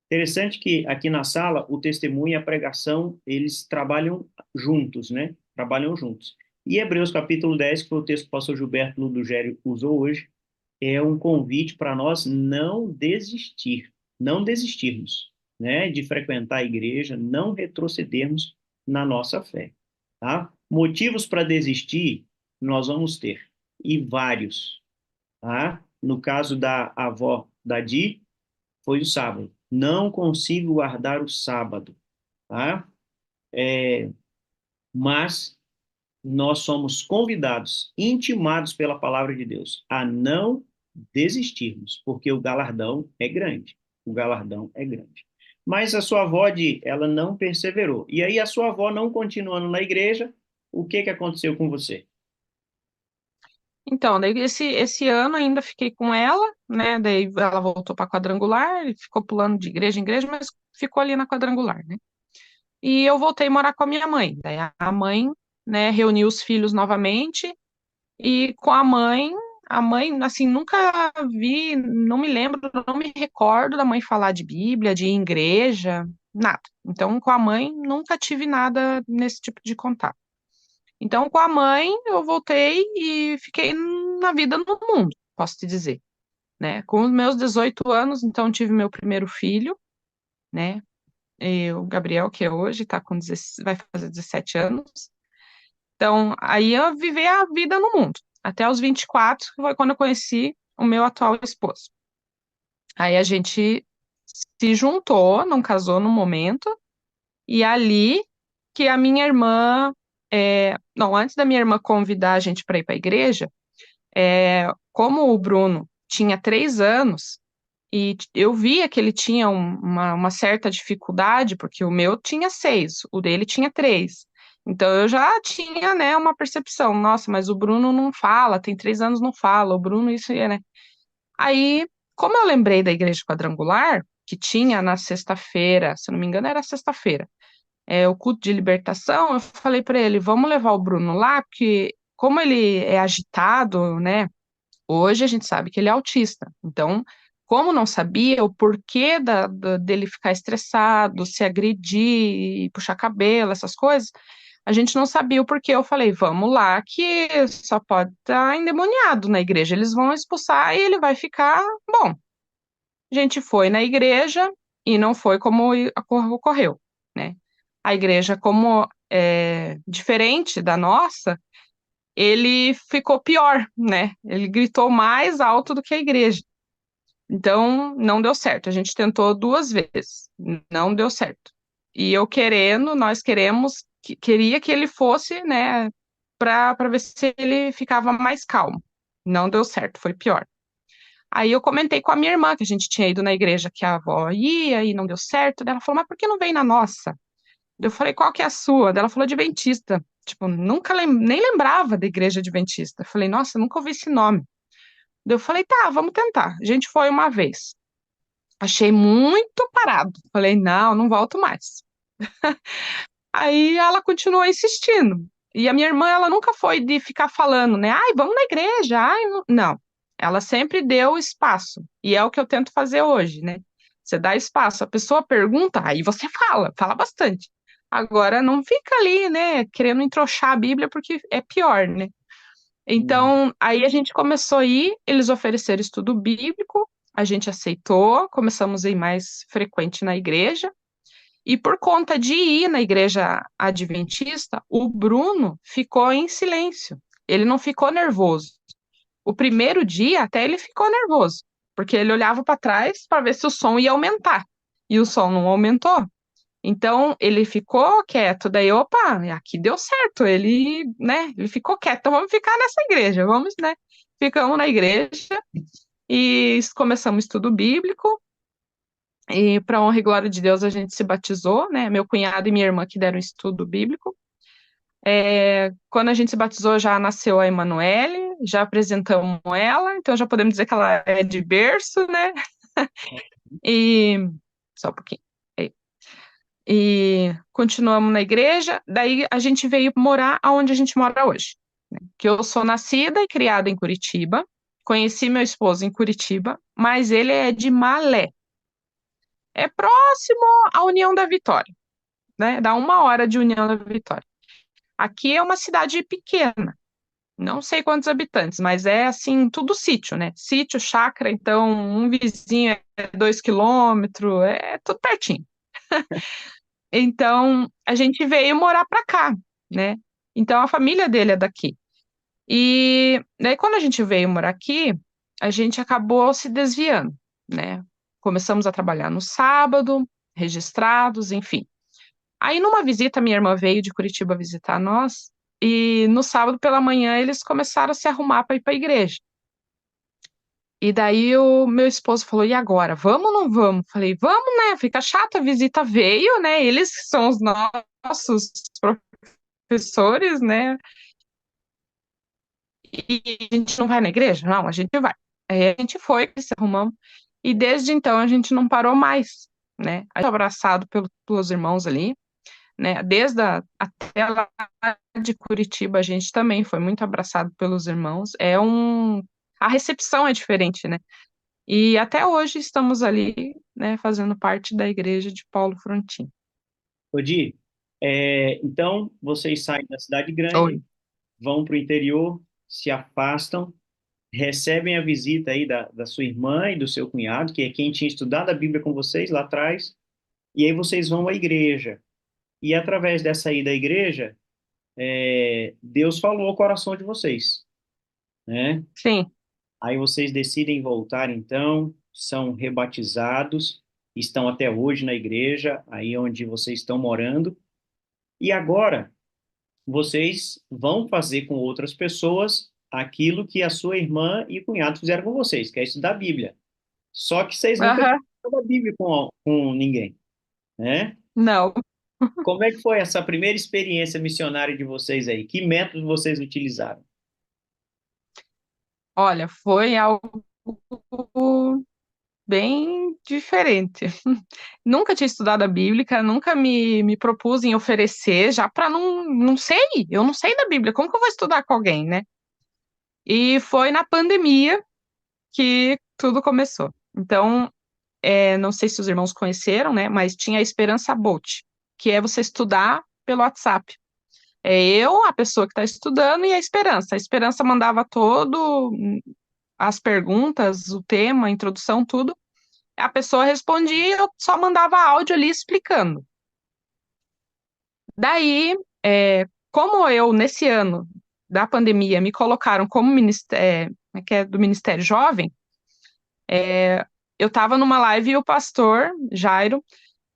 Interessante que aqui na sala o testemunho e a pregação, eles trabalham juntos, né? Trabalham juntos. E Hebreus capítulo 10, que foi o texto que o pastor Gilberto Ludogério usou hoje, é um convite para nós não desistir, não desistirmos, né? De frequentar a igreja, não retrocedermos na nossa fé, tá? Motivos para desistir, nós vamos ter, e vários, tá? No caso da avó da Di, foi o sábado. Não consigo guardar o sábado, tá? Mas nós somos convidados, intimados pela palavra de Deus, a não desistirmos, porque o galardão é grande. O galardão é grande. Mas a sua avó, ela não perseverou. E aí a sua avó não continuando na igreja, o que que aconteceu com você? Então, daí esse ano ainda fiquei com ela, né? Daí ela voltou para quadrangular, e ficou pulando de igreja em igreja, mas ficou ali na quadrangular, né? E eu voltei a morar com a minha mãe. Daí a mãe, né, reuniu os filhos novamente e com a mãe, assim, nunca vi, não me lembro, não me recordo da mãe falar de Bíblia, de ir em igreja, nada. Então, com a mãe, nunca tive nada nesse tipo de contato. Então, com a mãe, eu voltei e fiquei na vida no mundo, posso te dizer, né? Com os meus 18 anos, então, tive meu primeiro filho, né? E o Gabriel, que é hoje, tá com 16, vai fazer 17 anos. Então, aí eu vivi a vida no mundo, até os 24, que foi quando eu conheci o meu atual esposo. Aí a gente se juntou, não casou no momento, e ali que a minha irmã, não, antes da minha irmã convidar a gente para ir para a igreja, como o Bruno tinha 3 anos, e eu via que ele tinha uma certa dificuldade, porque o meu tinha 6, o dele tinha 3. Então eu já tinha, né, uma percepção, nossa, mas o Bruno não fala, tem 3 anos não fala, o Bruno isso é, né? Aí, como eu lembrei da igreja quadrangular, que tinha na sexta-feira, se eu não me engano era sexta-feira, o culto de libertação, eu falei para ele, vamos levar o Bruno lá, porque como ele é agitado, né? Hoje a gente sabe que ele é autista. Então, como não sabia o porquê dele ficar estressado, se agredir, puxar cabelo, essas coisas, a gente não sabia o porquê. Eu falei, vamos lá, que só pode estar endemoniado na igreja. Eles vão expulsar e ele vai ficar bom. A gente foi na igreja e não foi como ocorreu, né? A igreja, como é diferente da nossa, ele ficou pior, né? Ele gritou mais alto do que a igreja. Então, não deu certo. A gente tentou 2 vezes, não deu certo. E eu querendo, nós queremos, queria que ele fosse, né, para ver se ele ficava mais calmo. Não deu certo, foi pior. Aí eu comentei com a minha irmã que a gente tinha ido na igreja que a avó ia e não deu certo. Daí ela falou, mas por que não vem na nossa? Eu falei, qual que é a sua? Daí ela falou adventista. Tipo, nunca nem lembrava da igreja adventista. Eu falei, nossa, nunca ouvi esse nome. Daí eu falei, tá, vamos tentar. A gente foi uma vez. Achei muito parado. Falei, não, não volto mais. Aí ela continuou insistindo. E a minha irmã, ela nunca foi de ficar falando, né? Ai, vamos na igreja. Ai, não. Ela sempre deu espaço. E é o que eu tento fazer hoje, né? Você dá espaço. A pessoa pergunta, aí você fala bastante. Agora não fica ali, né, querendo entrochar a Bíblia, porque é pior, né? Então, aí a gente começou a ir, eles ofereceram estudo bíblico, a gente aceitou, começamos a ir mais frequente na igreja, e por conta de ir na igreja adventista, o Bruno ficou em silêncio, ele não ficou nervoso. O primeiro dia até ele ficou nervoso, porque ele olhava para trás para ver se o som ia aumentar, e o som não aumentou. Então, ele ficou quieto, daí, opa, aqui deu certo, ele, né, ele ficou quieto, então vamos ficar nessa igreja, vamos, né, ficamos na igreja e começamos estudo bíblico, e para honra e glória de Deus a gente se batizou, né, meu cunhado e minha irmã que deram estudo bíblico, Quando a gente se batizou, já nasceu a Emanuele, já apresentamos ela, então já podemos dizer que ela é de berço, né? E só um pouquinho. Aí. E continuamos na igreja, daí a gente veio morar aonde a gente mora hoje. Né? Que eu sou nascida e criada em Curitiba, conheci meu esposo em Curitiba, mas ele é de Malé. É próximo à União da Vitória, né? Dá 1 hora de União da Vitória. Aqui é uma cidade pequena, não sei quantos habitantes, mas é assim, tudo sítio, né? Sítio, chácara, então um vizinho é 2 quilômetros, é tudo pertinho. Então a gente veio morar para cá, né? Então a família dele é daqui. E daí quando a gente veio morar aqui, a gente acabou se desviando, né? Começamos a trabalhar no sábado, registrados, enfim. Aí, numa visita, minha irmã veio de Curitiba visitar nós, e no sábado pela manhã eles começaram a se arrumar para ir para a igreja. E daí o meu esposo falou: e agora? Vamos ou não vamos? Falei: vamos, né? Fica chato, a visita veio, né? Eles que são os nossos professores, né? E a gente não vai na igreja? Não, a gente vai. Aí a gente foi, se arrumamos, e desde então a gente não parou mais, né? A gente abraçado pelos irmãos ali, né? Até lá de Curitiba, a gente também foi muito abraçado pelos irmãos. A recepção é diferente, né? E até hoje estamos ali, né, fazendo parte da igreja de Paulo Frontin. Odi, então vocês saem da cidade grande, Oi. vão para o interior, se afastam, recebem a visita aí da sua irmã e do seu cunhado, que é quem tinha estudado a Bíblia com vocês lá atrás, e aí vocês vão à igreja. E através dessa ida à igreja, Deus falou ao coração de vocês, né? Sim. Aí vocês decidem voltar, então, são rebatizados, estão até hoje na igreja, aí onde vocês estão morando, e agora vocês vão fazer com outras pessoas aquilo que a sua irmã e cunhado fizeram com vocês, que é estudar a Bíblia. Só que vocês nunca tinham Aham. estudado a Bíblia com ninguém, né? Não. Como é que foi essa primeira experiência missionária de vocês aí? Que método vocês utilizaram? Olha, foi algo bem diferente. Nunca tinha estudado a Bíblia, nunca me propus em oferecer, já para não sei, eu não sei da Bíblia, como que eu vou estudar com alguém, né? E foi na pandemia que tudo começou. Então, não sei se os irmãos conheceram, né? Mas tinha a Esperança Bolt, que é você estudar pelo WhatsApp. É eu, a pessoa que está estudando, e a Esperança. A Esperança mandava todo as perguntas, o tema, a introdução, tudo. A pessoa respondia e eu só mandava áudio ali explicando. Daí, como eu, nesse ano da pandemia, me colocaram como ministério, que é do Ministério Jovem, eu estava numa live e o pastor, Jairo,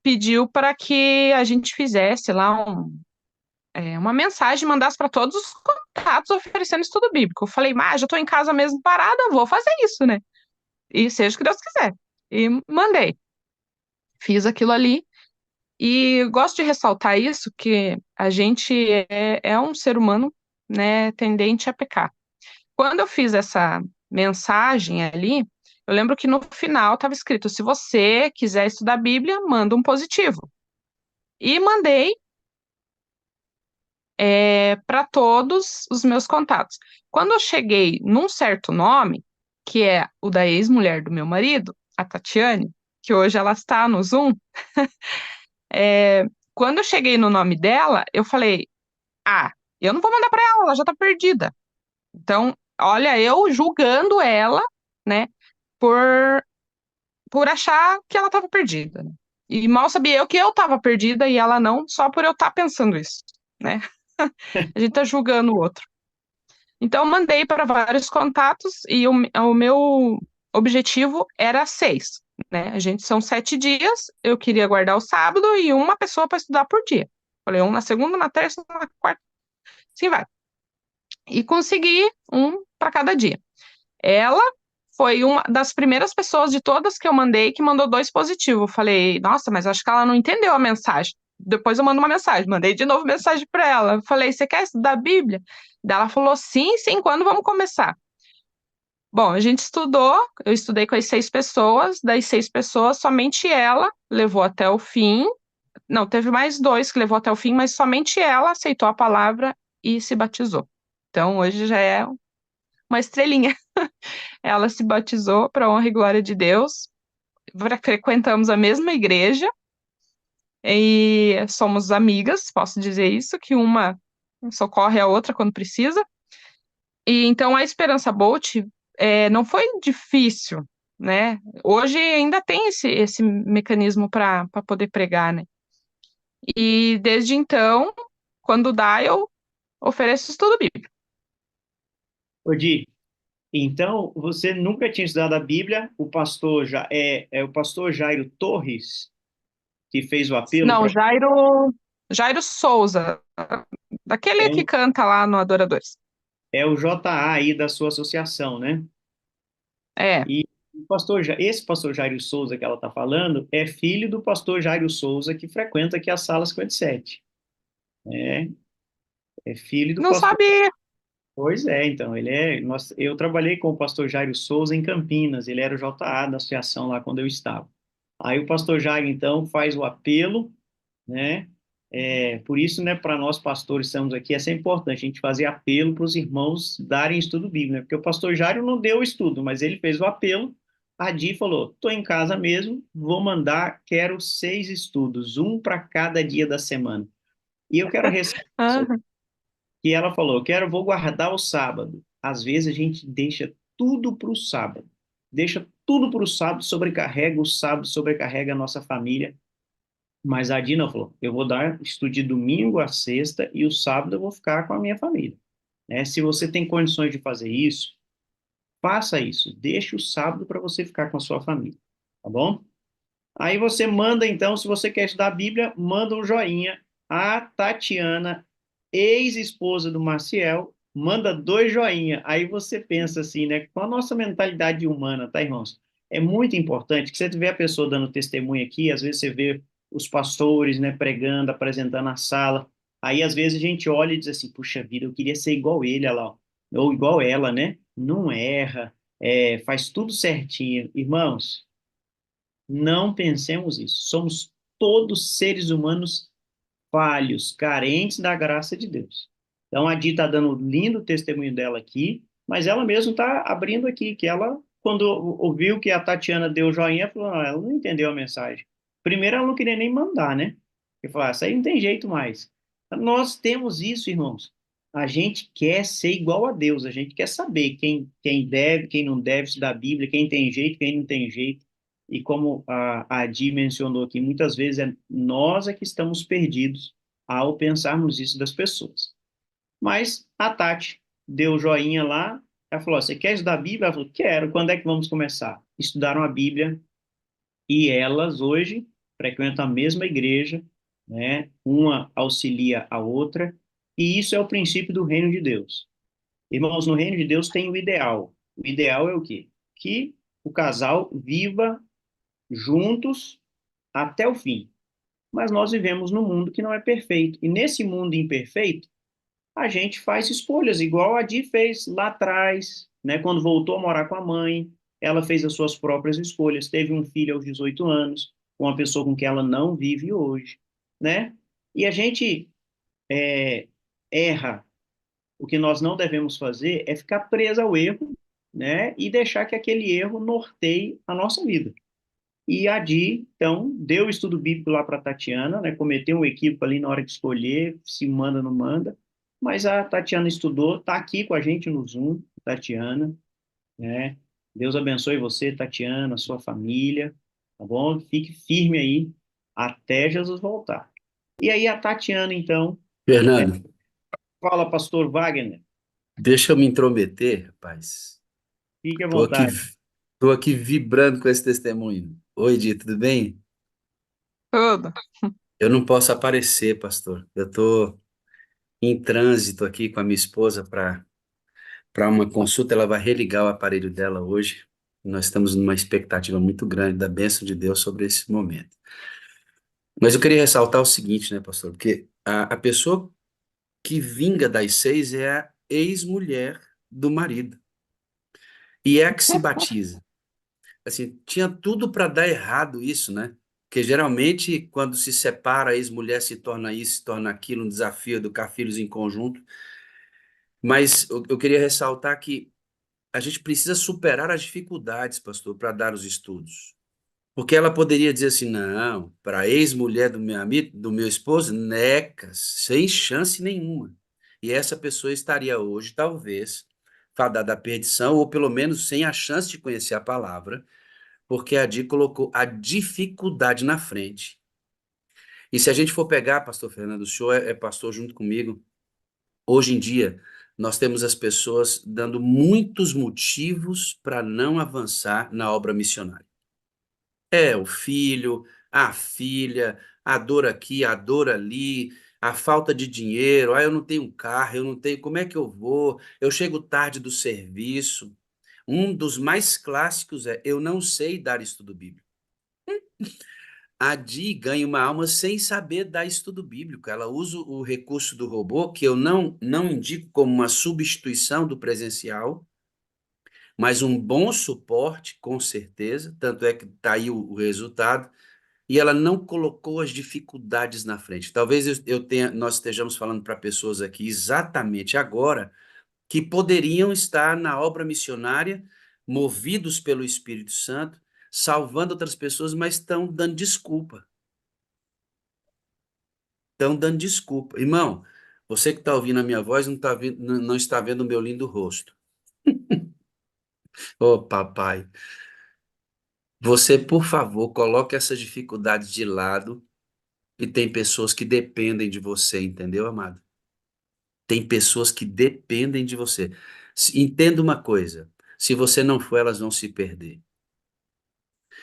pediu para que a gente fizesse lá uma mensagem, mandasse para todos os contatos oferecendo estudo bíblico. Eu falei: mas já estou em casa mesmo parada, vou fazer isso, né? E seja o que Deus quiser. E mandei. Fiz aquilo ali. E gosto de ressaltar isso, que a gente é um ser humano, né, tendente a pecar. Quando eu fiz essa mensagem ali, eu lembro que no final estava escrito: se você quiser estudar a Bíblia, manda um positivo. E mandei para todos os meus contatos. Quando eu cheguei num certo nome, que é o da ex-mulher do meu marido, a Tatiane, que hoje ela está no Zoom, quando eu cheguei no nome dela, eu falei: ah, eu não vou mandar para ela, ela já está perdida. Então, olha, eu julgando ela, né, por, por achar que ela estava perdida, né? E mal sabia eu que eu estava perdida e ela não, só por eu estar pensando isso, né? A gente tá julgando o outro. Então, eu mandei para vários contatos e o meu objetivo era 6, né? A gente são 7 dias, eu queria guardar o sábado e uma pessoa para estudar por dia. Falei: um na segunda, na terça, na quarta, assim vai. E consegui um para cada dia. Ela foi uma das primeiras pessoas de todas que eu mandei que mandou 2 positivos. Eu falei: nossa, mas acho que ela não entendeu a mensagem. depois eu mando uma mensagem. Mandei de novo mensagem para ela. Eu falei, você quer estudar a Bíblia? Daí ela falou, sim, sim, quando vamos começar? Bom, a gente estudou, eu estudei com as 6 pessoas, das 6 pessoas, somente ela levou até o fim. Não, teve mais 2 que levou até o fim, mas somente ela aceitou a palavra e se batizou. Então, hoje já é uma estrelinha. Ela se batizou para honra e glória de Deus. Frequentamos a mesma igreja e somos amigas, posso dizer isso, que uma socorre a outra quando precisa. E então a Esperança Bolt não foi difícil, né? Hoje ainda tem esse mecanismo para poder pregar, né? E desde então, quando dá, eu ofereço estudo bíblico. Ô, Di, então você nunca tinha estudado a Bíblia, o pastor já é o pastor Jairo Torres que fez o apelo Não, para Jairo Souza, daquele é, que canta lá no Adoradores. é o JA aí da sua associação, né? É, E esse pastor Jairo Souza que ela está falando é filho do pastor Jairo Souza que frequenta aqui a sala 57. É, é filho do não pastor. sabe. Pois é, então, eu trabalhei com o pastor Jairo Souza em Campinas, ele era o JA da associação lá quando eu estava. Aí o pastor Jairo, então, faz o apelo, né? Por isso, né, para nós pastores estamos aqui, é sempre importante a gente fazer apelo para os irmãos darem estudo bíblico, né? Porque o pastor Jairo não deu o estudo, mas ele fez o apelo. A Di falou: estou em casa mesmo, vou mandar, quero 6 estudos, um para cada dia da semana. E eu quero ressaltar Ah, que ela falou: vou guardar o sábado. Às vezes a gente deixa tudo para o sábado, deixa tudo para o sábado, sobrecarrega o sábado, sobrecarrega a nossa família. Mas a Dina falou: eu vou dar estudo de domingo a sexta e o sábado eu vou ficar com a minha família. Né? Se você tem condições de fazer isso, faça isso. Deixe o sábado para você ficar com a sua família. Tá bom? Aí você manda, então, se você quer estudar a Bíblia, manda um joinha. A Tatiana, ex-esposa do Maciel, manda 2 joinha. Aí você pensa assim, né? Com a nossa mentalidade humana, tá, irmãos? É muito importante que você tiver a pessoa dando testemunho aqui, às vezes você vê os pastores, né, pregando, apresentando a sala. Aí, às vezes, a gente olha e diz assim, puxa vida, eu queria ser igual ele, olha lá, ó. Ou igual ela, né? Não erra, faz tudo certinho. Irmãos, não pensemos isso. Somos todos seres humanos falhos, carentes da graça de Deus. Então, a Di está dando um lindo testemunho dela aqui, mas ela mesma está abrindo aqui, que ela, quando ouviu que a Tatiana deu joinha, falou: "Ah, ela não entendeu a mensagem. Primeiro, ela não queria nem mandar, né? Porque falou: isso aí não tem jeito mais. Nós temos isso, irmãos. A gente quer ser igual a Deus, a gente quer saber quem deve, quem não deve estudar a Bíblia, quem tem jeito, quem não tem jeito. E como a Di mencionou aqui, muitas vezes nós é que estamos perdidos ao pensarmos isso das pessoas. Mas a Tati deu joinha lá, ela falou: você quer estudar a Bíblia? Ela falou: quero. Quando é que vamos começar? Estudaram a Bíblia e elas hoje frequentam a mesma igreja, né? Uma auxilia a outra, e isso é o princípio do reino de Deus. Irmãos, no reino de Deus tem o ideal. O ideal é o quê? Que o casal viva juntos até o fim. Mas nós vivemos num mundo que não é perfeito. E nesse mundo imperfeito, a gente faz escolhas, igual a Di fez lá atrás, né? Quando voltou a morar com a mãe, ela fez as suas próprias escolhas, teve um filho aos 18 anos, com uma pessoa com quem ela não vive hoje, né? E a gente erra. O que nós não devemos fazer é ficar preso ao erro, né? E deixar que aquele erro norteie a nossa vida. E a Di, então, deu o estudo bíblico lá para a Tatiana, né? Cometeu um equívoco ali na hora de escolher, se manda ou não manda. Mas a Tatiana estudou, está aqui com a gente no Zoom, Tatiana, né? Deus abençoe você, Tatiana, sua família, tá bom? Fique firme aí até Jesus voltar. E aí a Tatiana, então, Fernando, fala, pastor Wagner, deixa eu me intrometer, rapaz. fique à Tô aqui, vontade. tô aqui vibrando com esse testemunho. Oi, Di, tudo bem? tudo. Eu não posso aparecer, pastor. Eu tô em trânsito aqui com a minha esposa para uma consulta. Ela vai religar o aparelho dela hoje. Nós estamos numa expectativa muito grande da bênção de Deus sobre esse momento. Mas eu queria ressaltar o seguinte, né, pastor? Porque a pessoa que vinga das 6 é a ex-mulher do marido. E é a que se batiza. Assim, tinha tudo para dar errado isso, né? Porque geralmente, quando se separa, a ex-mulher se torna isso, se torna aquilo, um desafio, educar filhos em conjunto. Mas eu queria ressaltar que a gente precisa superar as dificuldades, pastor, para dar os estudos. Porque ela poderia dizer assim: não, para a ex-mulher do meu amigo, do meu esposo, necas, sem chance nenhuma. E essa pessoa estaria hoje, talvez, fadada à perdição, ou pelo menos sem a chance de conhecer a palavra, porque a Di colocou a dificuldade na frente. E se a gente for pegar, pastor Fernando, o senhor é pastor junto comigo, hoje em dia, nós temos as pessoas dando muitos motivos para não avançar na obra missionária. É o filho, a filha, a dor aqui, a dor ali, a falta de dinheiro, eu não tenho carro, eu não tenho, como é que eu vou? Eu chego tarde do serviço. Um dos mais clássicos é: eu não sei dar estudo bíblico. A Di ganha uma alma sem saber dar estudo bíblico. Ela usa o recurso do robô, que eu não indico como uma substituição do presencial, mas um bom suporte, com certeza. Tanto é que está aí o resultado. E ela não colocou as dificuldades na frente. Talvez nós estejamos falando para pessoas aqui exatamente agora que poderiam estar na obra missionária, movidos pelo Espírito Santo, salvando outras pessoas, mas estão dando desculpa. Estão dando desculpa. Irmão, você que está ouvindo a minha voz não está vendo o meu lindo rosto. Ô, papai, você, por favor, coloque essas dificuldades de lado, e tem pessoas que dependem de você, entendeu, amado? Tem pessoas que dependem de você. Entenda uma coisa: se você não for, elas vão se perder.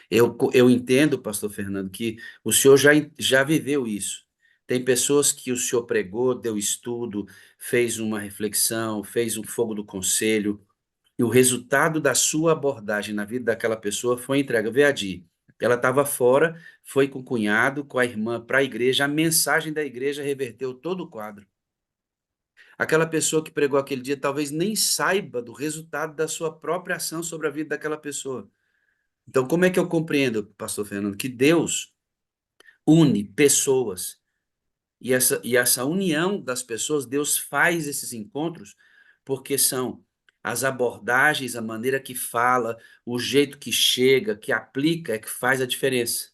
Eu entendo, pastor Fernando, que o senhor já viveu isso. Tem pessoas que o senhor pregou, deu estudo, fez uma reflexão, fez um fogo do conselho, e o resultado da sua abordagem na vida daquela pessoa foi entrega. Vê a Di, ela estava fora, foi com o cunhado, com a irmã para a igreja, a mensagem da igreja reverteu todo o quadro. Aquela pessoa que pregou aquele dia talvez nem saiba do resultado da sua própria ação sobre a vida daquela pessoa. Então, como é que eu compreendo, pastor Fernando, que Deus une pessoas e essa união das pessoas, Deus faz esses encontros porque são as abordagens, a maneira que fala, o jeito que chega, que aplica, é que faz a diferença.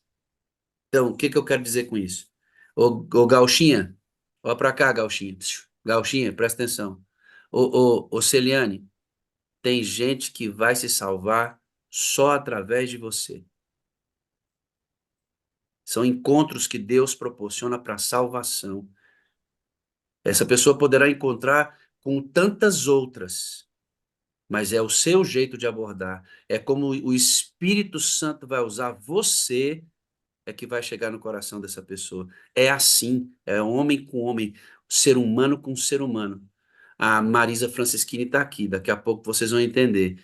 Então, o que que eu quero dizer com isso? Ô Gauchinha, olha para cá, Gauchinha. Gauchinha, presta atenção. Ô Celiane, tem gente que vai se salvar só através de você. São encontros que Deus proporciona para salvação. Essa pessoa poderá encontrar com tantas outras, mas é o seu jeito de abordar. É como o Espírito Santo vai usar você, é que vai chegar no coração dessa pessoa. É assim, é homem com homem, ser humano com ser humano. A Marisa Franceschini está aqui, daqui a pouco vocês vão entender.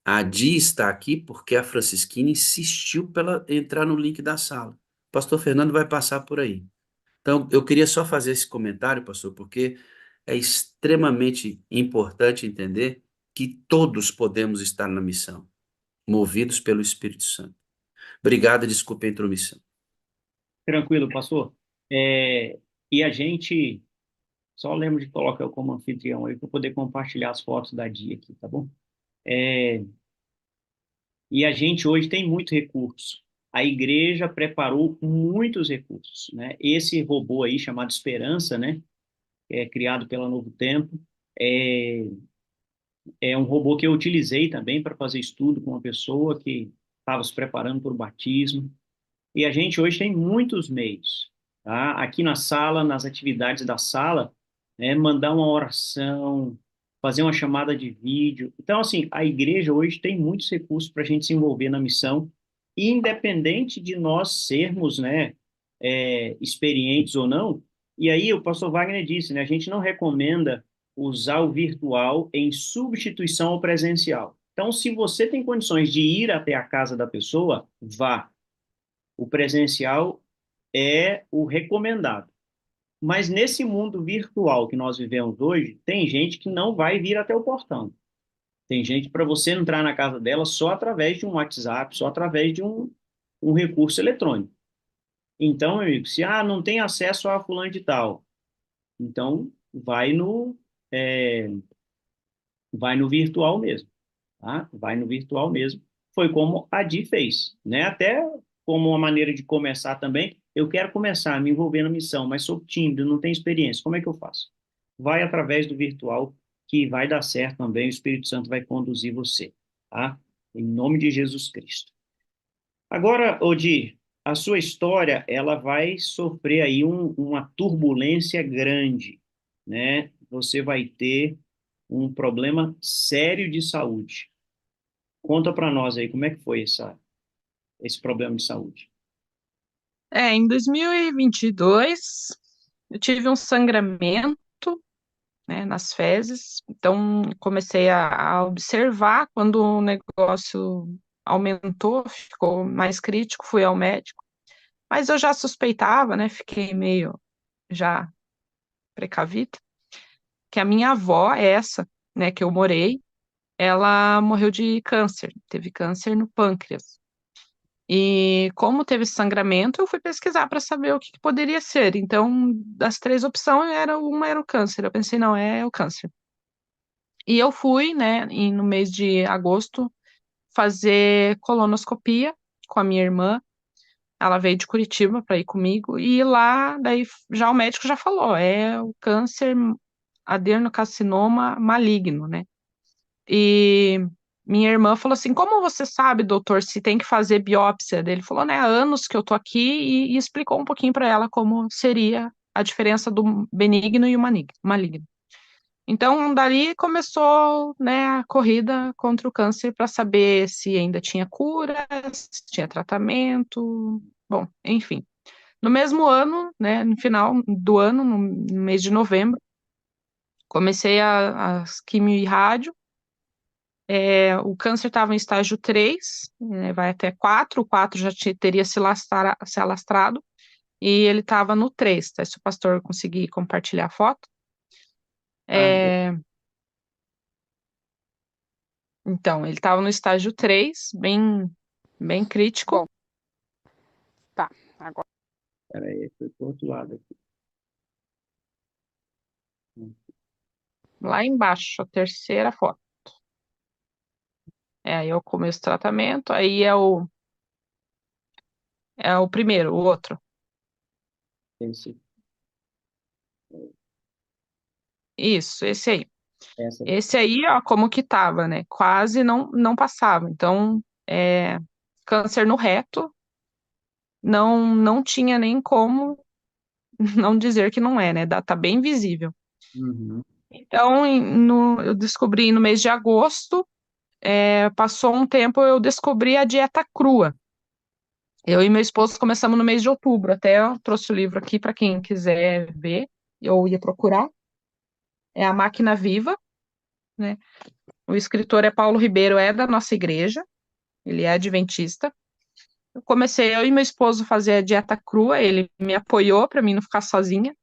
A Di está aqui porque a Francisquina insistiu para ela entrar no link da sala. Pastor Fernando vai passar por aí. Então, eu queria só fazer esse comentário, pastor, porque é extremamente importante entender que todos podemos estar na missão, movidos pelo Espírito Santo. Obrigado, desculpe a intromissão. Tranquilo, pastor. É, e a gente, só lembro de colocar eu como anfitrião aí para poder compartilhar as fotos da dia aqui, tá bom? É, e a gente hoje tem muito recurso. A igreja preparou muitos recursos, né? Esse robô aí chamado Esperança, né? Criado pela Novo Tempo, é, é um robô que eu utilizei também para fazer estudo com uma pessoa que estava se preparando para o batismo. E a gente hoje tem muitos meios, tá? Aqui na sala, nas atividades da sala, mandar uma oração, fazer uma chamada de vídeo. Então, assim, a igreja hoje tem muitos recursos para a gente se envolver na missão, independente de nós sermos, né, experientes ou não. E aí o pastor Wagner disse, né, a gente não recomenda usar o virtual em substituição ao presencial. Então, se você tem condições de ir até a casa da pessoa, vá. O presencial é o recomendado. Mas nesse mundo virtual que nós vivemos hoje, tem gente que não vai vir até o portão. Tem gente para você entrar na casa dela só através de um WhatsApp, só através de um recurso eletrônico. Então, meu amigo, se não tem acesso a fulano de tal, então é, vai no virtual mesmo, tá? Vai no virtual mesmo. Foi como a Di fez, né? Até como uma maneira de começar também. Eu quero começar a me envolver na missão, mas sou tímido, não tenho experiência. Como é que eu faço? Vai através do virtual, que vai dar certo também. O Espírito Santo vai conduzir você, tá? Em nome de Jesus Cristo. Agora, Odi, a sua história, ela vai sofrer aí uma turbulência grande, né? Você vai ter um problema sério de saúde. Conta para nós aí como é que foi esse problema de saúde. Em 2022, eu tive um sangramento, né, nas fezes, então comecei a observar quando o negócio aumentou, ficou mais crítico, fui ao médico, mas eu já suspeitava, né, fiquei meio já precavida, que a minha avó, essa, né, que eu morei, ela morreu de câncer, teve câncer no pâncreas. E como teve sangramento, eu fui pesquisar para saber o que poderia ser. Então, das três opções, uma era o câncer. Eu pensei, não, é o câncer. E eu fui, né, no mês de agosto, fazer colonoscopia com a minha irmã. Ela veio de Curitiba para ir comigo. E lá, daí, já o médico já falou, é o câncer adenocarcinoma maligno, né? E minha irmã falou assim: Como você sabe, doutor, se tem que fazer biópsia? Ele falou, né? Há anos que eu tô aqui e explicou um pouquinho para ela como seria a diferença do benigno e o maligno. Então, dali começou, né, a corrida contra o câncer para saber se ainda tinha cura, se tinha tratamento. Bom, enfim. No mesmo ano, né, no final do ano, no mês de novembro, comecei as quimio e rádio. O câncer estava em estágio 3, né, vai até 4, o 4 já teria se alastrado, e ele estava no 3, tá? Se o pastor conseguir compartilhar a foto. Ah, Então, ele estava no estágio 3, bem crítico. Bom, tá. Agora. peraí, foi pro outro lado aqui. Lá embaixo, a terceira foto. Aí eu começo o tratamento, aí é o primeiro, o outro. Esse, Isso, esse aí. essa, Esse aí, ó, como que tava, né? Quase não passava. Então, câncer no reto, não tinha nem como não dizer que não é, né? Tá bem visível. Uhum. Então, eu descobri no mês de agosto, passou um tempo, eu descobri a dieta crua. Eu e meu esposo começamos no mês de outubro, até eu trouxe o livro aqui para quem quiser ver, eu ia procurar. É A Máquina Viva, né? O escritor é Paulo Ribeiro, é da nossa igreja, ele é adventista. Eu e meu esposo fazer a dieta crua, ele me apoiou para mim não ficar sozinha.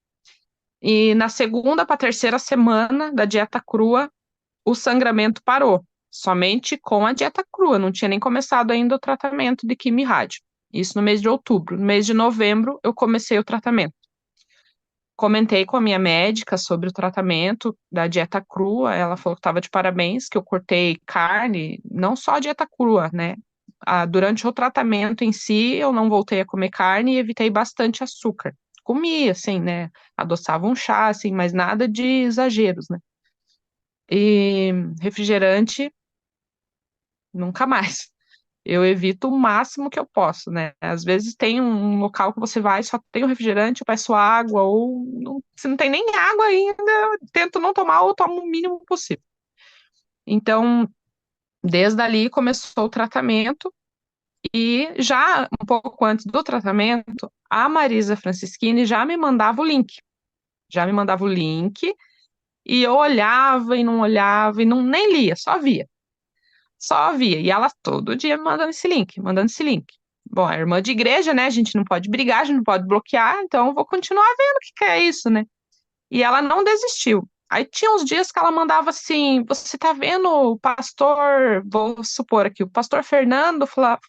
E na segunda para terceira semana da dieta crua, o sangramento parou, somente com a dieta crua, não tinha nem começado ainda o tratamento de quimio e rádio. Isso no mês de outubro. No mês de novembro, eu comecei o tratamento. Comentei com a minha médica sobre o tratamento da dieta crua, ela falou que estava de parabéns, que eu cortei carne, não só a dieta crua, né? Durante o tratamento em si, eu não voltei a comer carne e evitei bastante açúcar. Comia, assim, né? Adoçava um chá, assim, mas nada de exageros, né? E refrigerante, nunca mais. Eu evito o máximo que eu posso, né? Às vezes tem um local que você vai, só tem o refrigerante, eu peço água, ou se não tem nem água ainda, eu tento não tomar ou tomo o mínimo possível. Então, desde ali começou o tratamento, e já um pouco antes do tratamento, a Marisa Francischini já me mandava o link. Já me mandava o link, e eu olhava e não nem lia, só via. Só via. E ela todo dia me mandando esse link, mandando esse link. Bom, é irmã de igreja, né? A gente não pode brigar, a gente não pode bloquear, então eu vou continuar vendo o que que é isso, né? E ela não desistiu. Aí tinha uns dias que ela mandava assim: você tá vendo o pastor, vou supor aqui, o pastor Fernando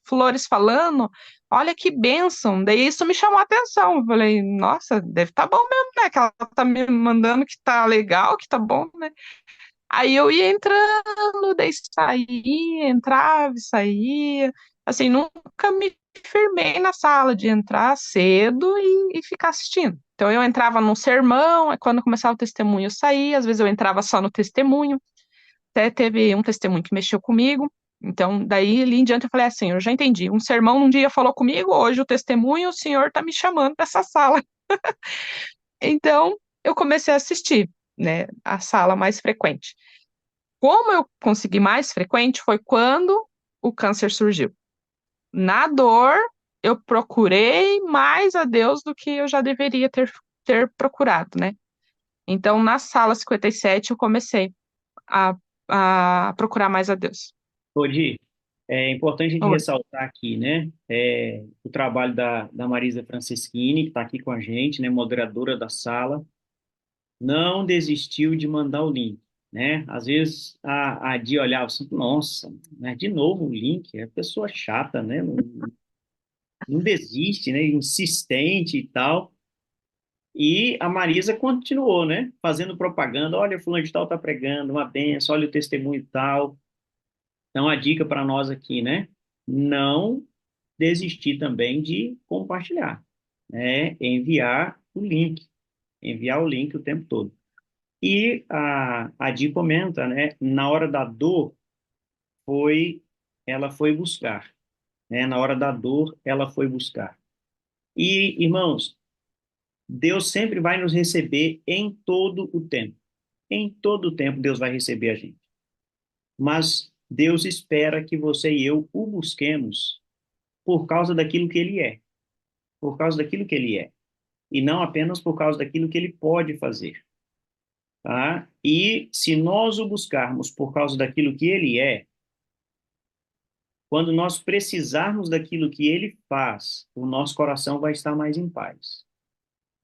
Flores falando, olha que bênção. Daí isso me chamou a atenção. Eu falei, nossa, deve estar bom mesmo, né? Que ela tá me mandando que tá legal, que tá bom, né? Aí eu ia entrando, daí saía, entrava e saía. Assim, nunca me firmei na sala de entrar cedo e ficar assistindo. Então eu entrava num sermão, aí quando começava o testemunho eu saía, às vezes eu entrava só no testemunho. Até teve um testemunho que mexeu comigo. Então, daí ali em diante eu falei assim, eu já entendi. Um sermão num dia falou comigo, hoje o testemunho, o senhor tá me chamando para essa sala. Então, eu comecei a assistir, né, a sala mais frequente. Como eu consegui mais frequente foi quando o câncer surgiu. Na dor, eu procurei mais a Deus do que eu já deveria ter procurado, né? Então, na sala 57, eu comecei a, a procurar mais a Deus.Odi, é importante a gente Oi. ressaltar aqui, né, o trabalho da Marisa Franceschini, que está aqui com a gente, né, moderadora da sala, não desistiu de mandar o link, né? Às vezes a Di olhava assim, nossa, né, de novo o link, é pessoa chata, né? Não desiste, né? Insistente e tal. E a Marisa continuou, né? Fazendo propaganda, olha, fulano de tal tá pregando, uma benção, olha o testemunho e tal. Então, a dica para nós aqui, né? Não desistir também de compartilhar, né? Enviar o link o tempo todo. E a Di comenta, né? Na hora da dor, ela foi buscar, né? Na hora da dor, ela foi buscar. E, irmãos, Deus sempre vai nos receber em todo o tempo. Em todo o tempo, Deus vai receber a gente. Mas Deus espera que você e eu o busquemos por causa daquilo que ele é. Por causa daquilo que ele é. E não apenas por causa daquilo que ele pode fazer. Tá? E se nós o buscarmos por causa daquilo que ele é, quando nós precisarmos daquilo que ele faz, o nosso coração vai estar mais em paz.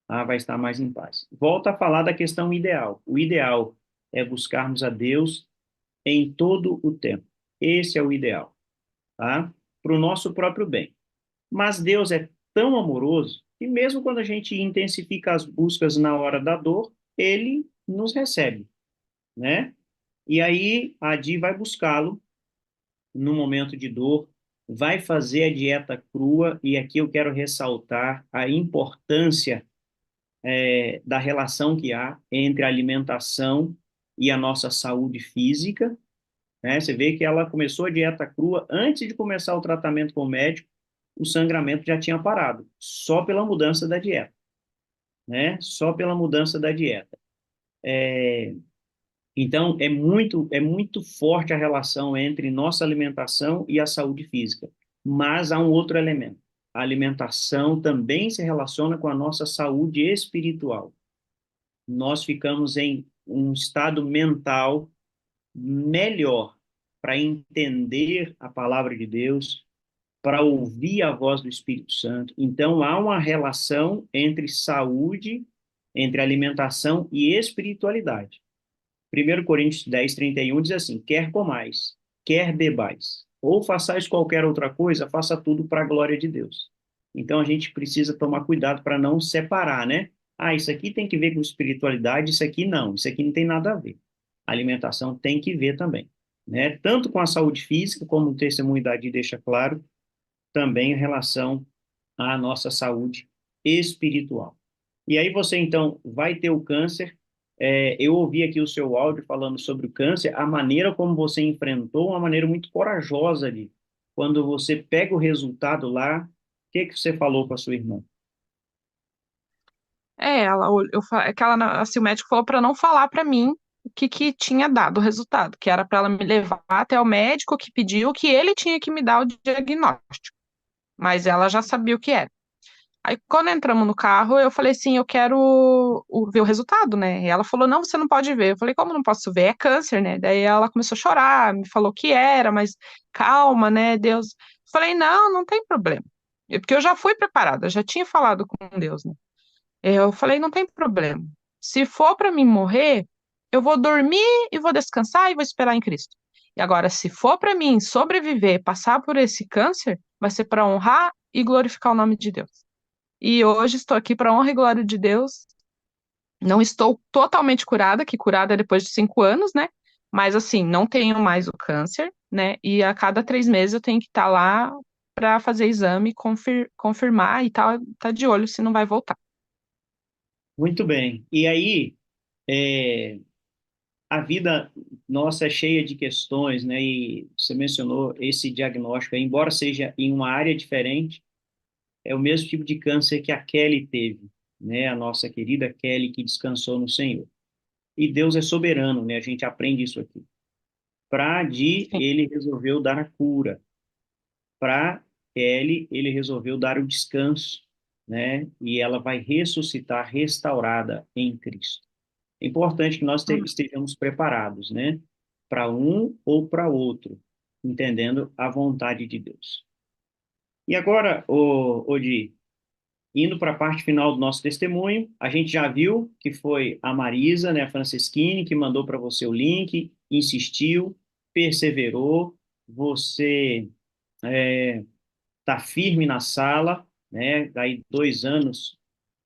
Tá? Vai estar mais em paz. Volta a falar da questão ideal. O ideal é buscarmos a Deus em todo o tempo. Esse é o ideal, tá? Para o nosso próprio bem. Mas Deus é tão amoroso que mesmo quando a gente intensifica as buscas na hora da dor, ele nos recebe, né? E aí a Di vai buscá-lo no momento de dor, vai fazer a dieta crua, e aqui eu quero ressaltar a importância da relação que há entre a alimentação e a nossa saúde física, né? Você vê que ela começou a dieta crua antes de começar o tratamento com o médico, o sangramento já tinha parado, só pela mudança da dieta, né? Só pela mudança da dieta. Então, é muito forte a relação entre nossa alimentação e a saúde física. Mas há um outro elemento. A alimentação também se relaciona com a nossa saúde espiritual. Nós ficamos em um estado mental melhor para entender a palavra de Deus, para ouvir a voz do Espírito Santo. Então, há uma relação entre saúde, entre alimentação e espiritualidade. 1 Coríntios 10:31 diz assim: quer comais, quer bebais, ou façais qualquer outra coisa, faça tudo para a glória de Deus. Então, a gente precisa tomar cuidado para não separar, né? Ah, isso aqui tem que ver com espiritualidade, isso aqui não, isso aqui não tem nada a ver. A alimentação tem que ver também, né? Tanto com a saúde física, como o testemunho da Adi deixa claro, também em relação à nossa saúde espiritual. E aí você, então, vai ter o câncer. Eu ouvi aqui o seu áudio falando sobre o câncer, a maneira como você enfrentou, uma maneira muito corajosa ali. Quando você pega o resultado lá, o que que você falou com a sua irmã? Assim, o médico falou para não falar para mim o que que tinha dado o resultado, que era para ela me levar até o médico que pediu que ele tinha que me dar o diagnóstico, mas ela já sabia o que era. Aí, quando entramos no carro, eu falei assim, eu quero ver o resultado, né? E ela falou, não, você não pode ver. Eu falei, como não posso ver? É câncer, né? Daí ela começou a chorar, me falou que era, mas calma, né, Deus. Eu falei, não, não tem problema. Porque eu já fui preparada, eu já tinha falado com Deus, né? Eu falei, não tem problema. Se for para mim morrer, eu vou dormir e vou descansar e vou esperar em Cristo. E agora, se for para mim sobreviver, passar por esse câncer, vai ser para honrar e glorificar o nome de Deus. E hoje estou aqui para honra e glória de Deus. Não estou totalmente curada, que curada é depois de 5 anos, né? Mas assim, não tenho mais o câncer, né? E a cada 3 meses eu tenho que estar lá para fazer exame, confirmar e tá de olho se não vai voltar. Muito bem. E aí, é, a vida nossa é cheia de questões, né? E você mencionou esse diagnóstico, embora seja em uma área diferente, é o mesmo tipo de câncer que a Kelly teve, né? A nossa querida Kelly que descansou no Senhor. E Deus é soberano, né? A gente aprende isso aqui. Para Di, Sim. ele resolveu dar a cura. Para Kelly, ele resolveu dar o descanso, né? E ela vai ressuscitar restaurada em Cristo. É importante que nós estejamos preparados, né? Para um ou para outro, entendendo a vontade de Deus. E agora, Di, indo para a parte final do nosso testemunho, a gente já viu que foi a Marisa, né, a Franceschini, que mandou para você o link, insistiu, perseverou, você está firme na sala, né? Daí 2 anos,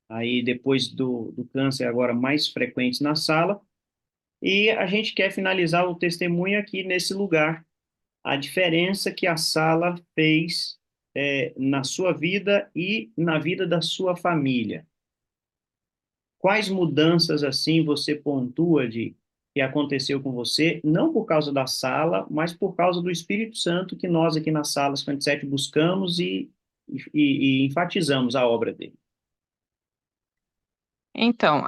aí depois do câncer agora mais frequentes na sala, e a gente quer finalizar o testemunho aqui nesse lugar, a diferença que a sala fez na sua vida e na vida da sua família. Quais mudanças assim você pontua de que aconteceu com você, não por causa da sala, mas por causa do Espírito Santo que nós aqui na sala 57 buscamos e enfatizamos a obra dele. Então,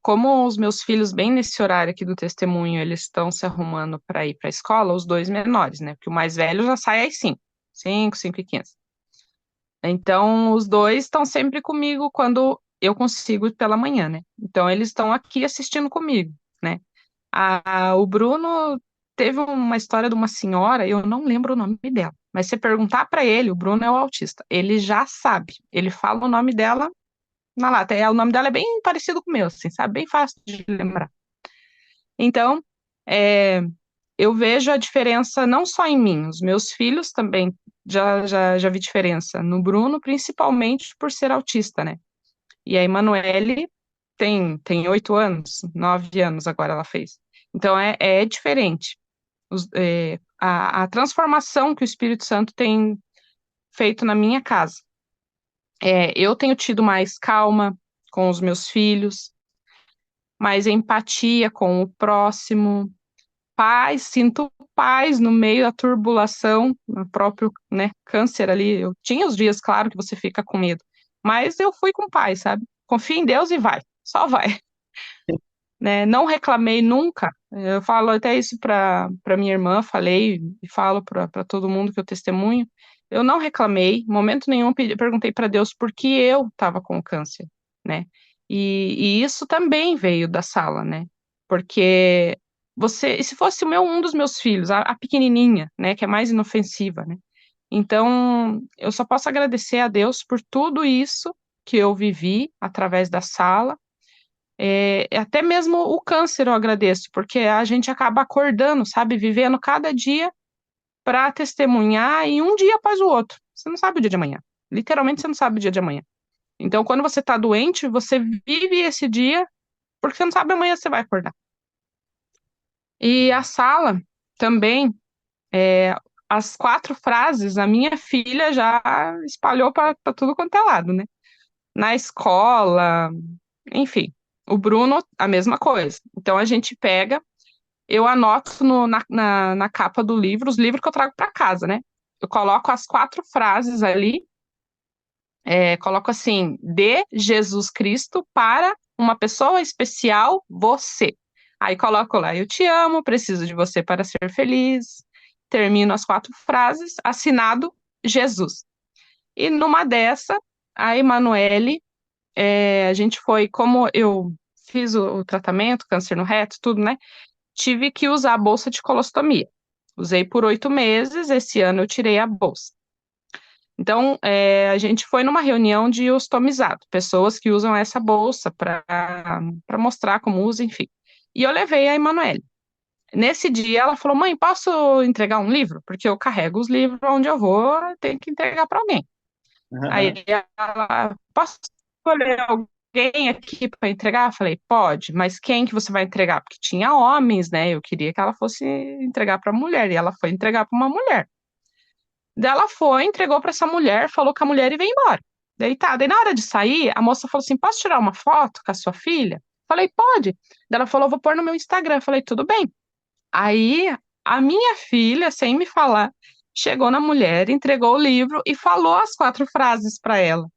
como os meus filhos, bem nesse horário aqui do testemunho, eles estão se arrumando para ir para a escola, os dois menores, né? Porque o mais velho já sai às 5h15. Então, os dois estão sempre comigo quando eu consigo ir pela manhã, né? Então, eles estão aqui assistindo comigo, né? O Bruno teve uma história de uma senhora, eu não lembro o nome dela, mas se perguntar para ele, o Bruno é o autista, ele já sabe, ele fala o nome dela na lata, o nome dela é bem parecido com o meu, assim, sabe? Bem fácil de lembrar. Então, é, eu vejo a diferença não só em mim, os meus filhos também já vi diferença no Bruno, principalmente por ser autista, né? E a Emanuele tem 8 anos, 9 anos agora ela fez. Então é diferente. A transformação que o Espírito Santo tem feito na minha casa. Eu tenho tido mais calma com os meus filhos, mais empatia com o próximo, paz, sinto paz no meio da turbulação, no próprio, né, câncer ali. Eu tinha os dias, claro, que você fica com medo, mas eu fui com paz, sabe? Confia em Deus e vai, só vai. Né? Não reclamei nunca. Eu falo até isso para minha irmã, falei e falo para todo mundo que eu testemunho. Eu não reclamei, em momento nenhum perguntei para Deus por que eu estava com câncer, né? E isso também veio da sala, né? Porque e se fosse um dos meus filhos, a pequenininha, né, que é mais inofensiva, né? Então, eu só posso agradecer a Deus por tudo isso que eu vivi através da sala. Até mesmo o câncer eu agradeço, porque a gente acaba acordando, sabe, vivendo cada dia para testemunhar e um dia após o outro. Você não sabe o dia de amanhã. Literalmente, você não sabe o dia de amanhã. Então, quando você está doente, você vive esse dia porque você não sabe amanhã você vai acordar. E a sala também, as 4 frases, a minha filha já espalhou para tudo quanto é lado, né? Na escola, enfim. O Bruno, a mesma coisa. Então, a gente pega. Eu anoto na capa do livro, os livros que eu trago para casa, né? Eu coloco as 4 frases ali, coloco assim, de Jesus Cristo para uma pessoa especial, você. Aí coloco lá, eu te amo, preciso de você para ser feliz. Termino as 4 frases, assinado Jesus. E numa dessa, a Emanuele, a gente foi, como eu fiz o tratamento, câncer no reto, tudo, né? Tive que usar a bolsa de colostomia. Usei por 8 meses, esse ano eu tirei a bolsa. Então, a gente foi numa reunião de ostomizado, pessoas que usam essa bolsa para mostrar como usa, enfim. E eu levei a Emanuele. Nesse dia, ela falou: mãe, posso entregar um livro? Porque eu carrego os livros onde eu vou, tenho que entregar para alguém. Aí ela: posso escolher alguém aqui para entregar? Eu falei: pode, mas quem que você vai entregar? Porque tinha homens, né? Eu queria que ela fosse entregar para mulher, e ela foi entregar para uma mulher. Daí ela foi, entregou para essa mulher, falou com a mulher e veio embora. Daí tá, daí na hora de sair, a moça falou assim: posso tirar uma foto com a sua filha? Falei: pode. Daí ela falou: vou pôr no meu Instagram. Falei: tudo bem. Aí a minha filha, sem me falar, chegou na mulher, entregou o livro e falou as 4 frases para ela.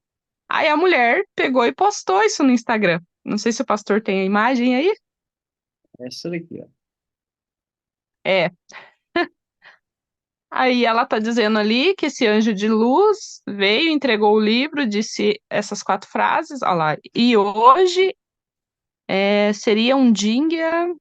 Aí a mulher pegou e postou isso no Instagram. Não sei se o pastor tem a imagem aí. Essa daqui, ó. É. Aí ela tá dizendo ali que esse anjo de luz veio, entregou o livro, disse essas 4 frases, olha lá. E hoje seria um dia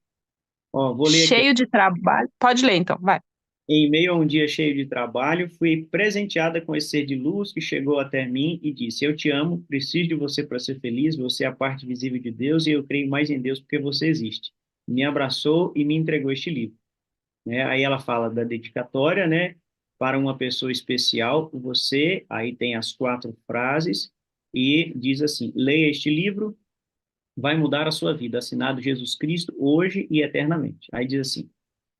Ó, vou ler aqui. cheio de trabalho. Pode ler então, vai. Em meio a um dia cheio de trabalho, fui presenteada com esse ser de luz que chegou até mim e disse: eu te amo, preciso de você para ser feliz, você é a parte visível de Deus e eu creio mais em Deus porque você existe. Me abraçou e me entregou este livro. Né? Aí ela fala da dedicatória, né? Para uma pessoa especial, você, aí tem as 4 frases e diz assim: leia este livro, vai mudar a sua vida, assinado Jesus Cristo, hoje e eternamente. Aí diz assim: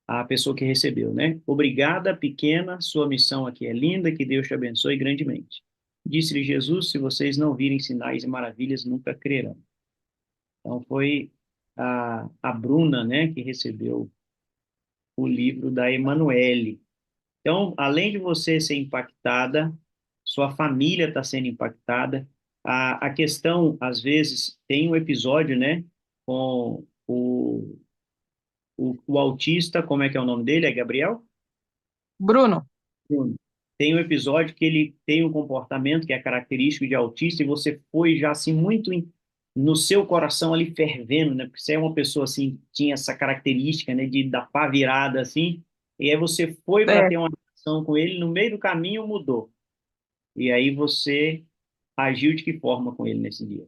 a pessoa que recebeu, né? Obrigada, pequena, sua missão aqui é linda, que Deus te abençoe grandemente. Disse-lhe Jesus: se vocês não virem sinais e maravilhas, nunca crerão. Então foi a Bruna, né, que recebeu o livro da Emanuele. Então, além de você ser impactada, sua família está sendo impactada. A questão, às vezes, tem um episódio, né, com o autista, como é que é o nome dele? É Gabriel? Bruno, Bruno. Tem um episódio que ele tem um comportamento que é característico de autista e você foi já assim muito no seu coração ali fervendo, né? Porque você é uma pessoa assim, tinha essa característica, né, de dar pá virada assim, e aí você foi para é, ter uma relação com ele, no meio do caminho mudou. E aí você agiu de que forma com ele nesse dia?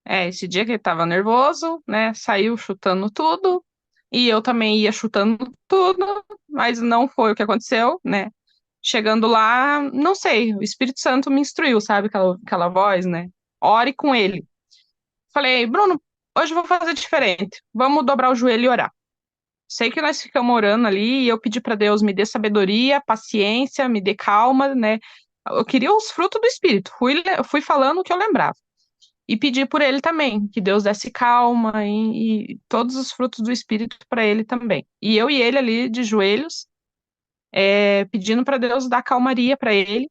esse dia que ele tava nervoso, né, saiu chutando tudo, e eu também ia chutando tudo, mas não foi o que aconteceu, né? Chegando lá, não sei, o Espírito Santo me instruiu, sabe, aquela voz, né? Ore com ele. Falei: Bruno, hoje eu vou fazer diferente. Vamos dobrar o joelho e orar. Sei que nós ficamos orando ali e eu pedi para Deus me dê sabedoria, paciência, me dê calma, né? Eu queria os frutos do Espírito. Fui falando o que eu lembrava. E pedi por ele também, que Deus desse calma e todos os frutos do Espírito para ele também. E eu e ele ali de joelhos, pedindo para Deus dar calmaria para ele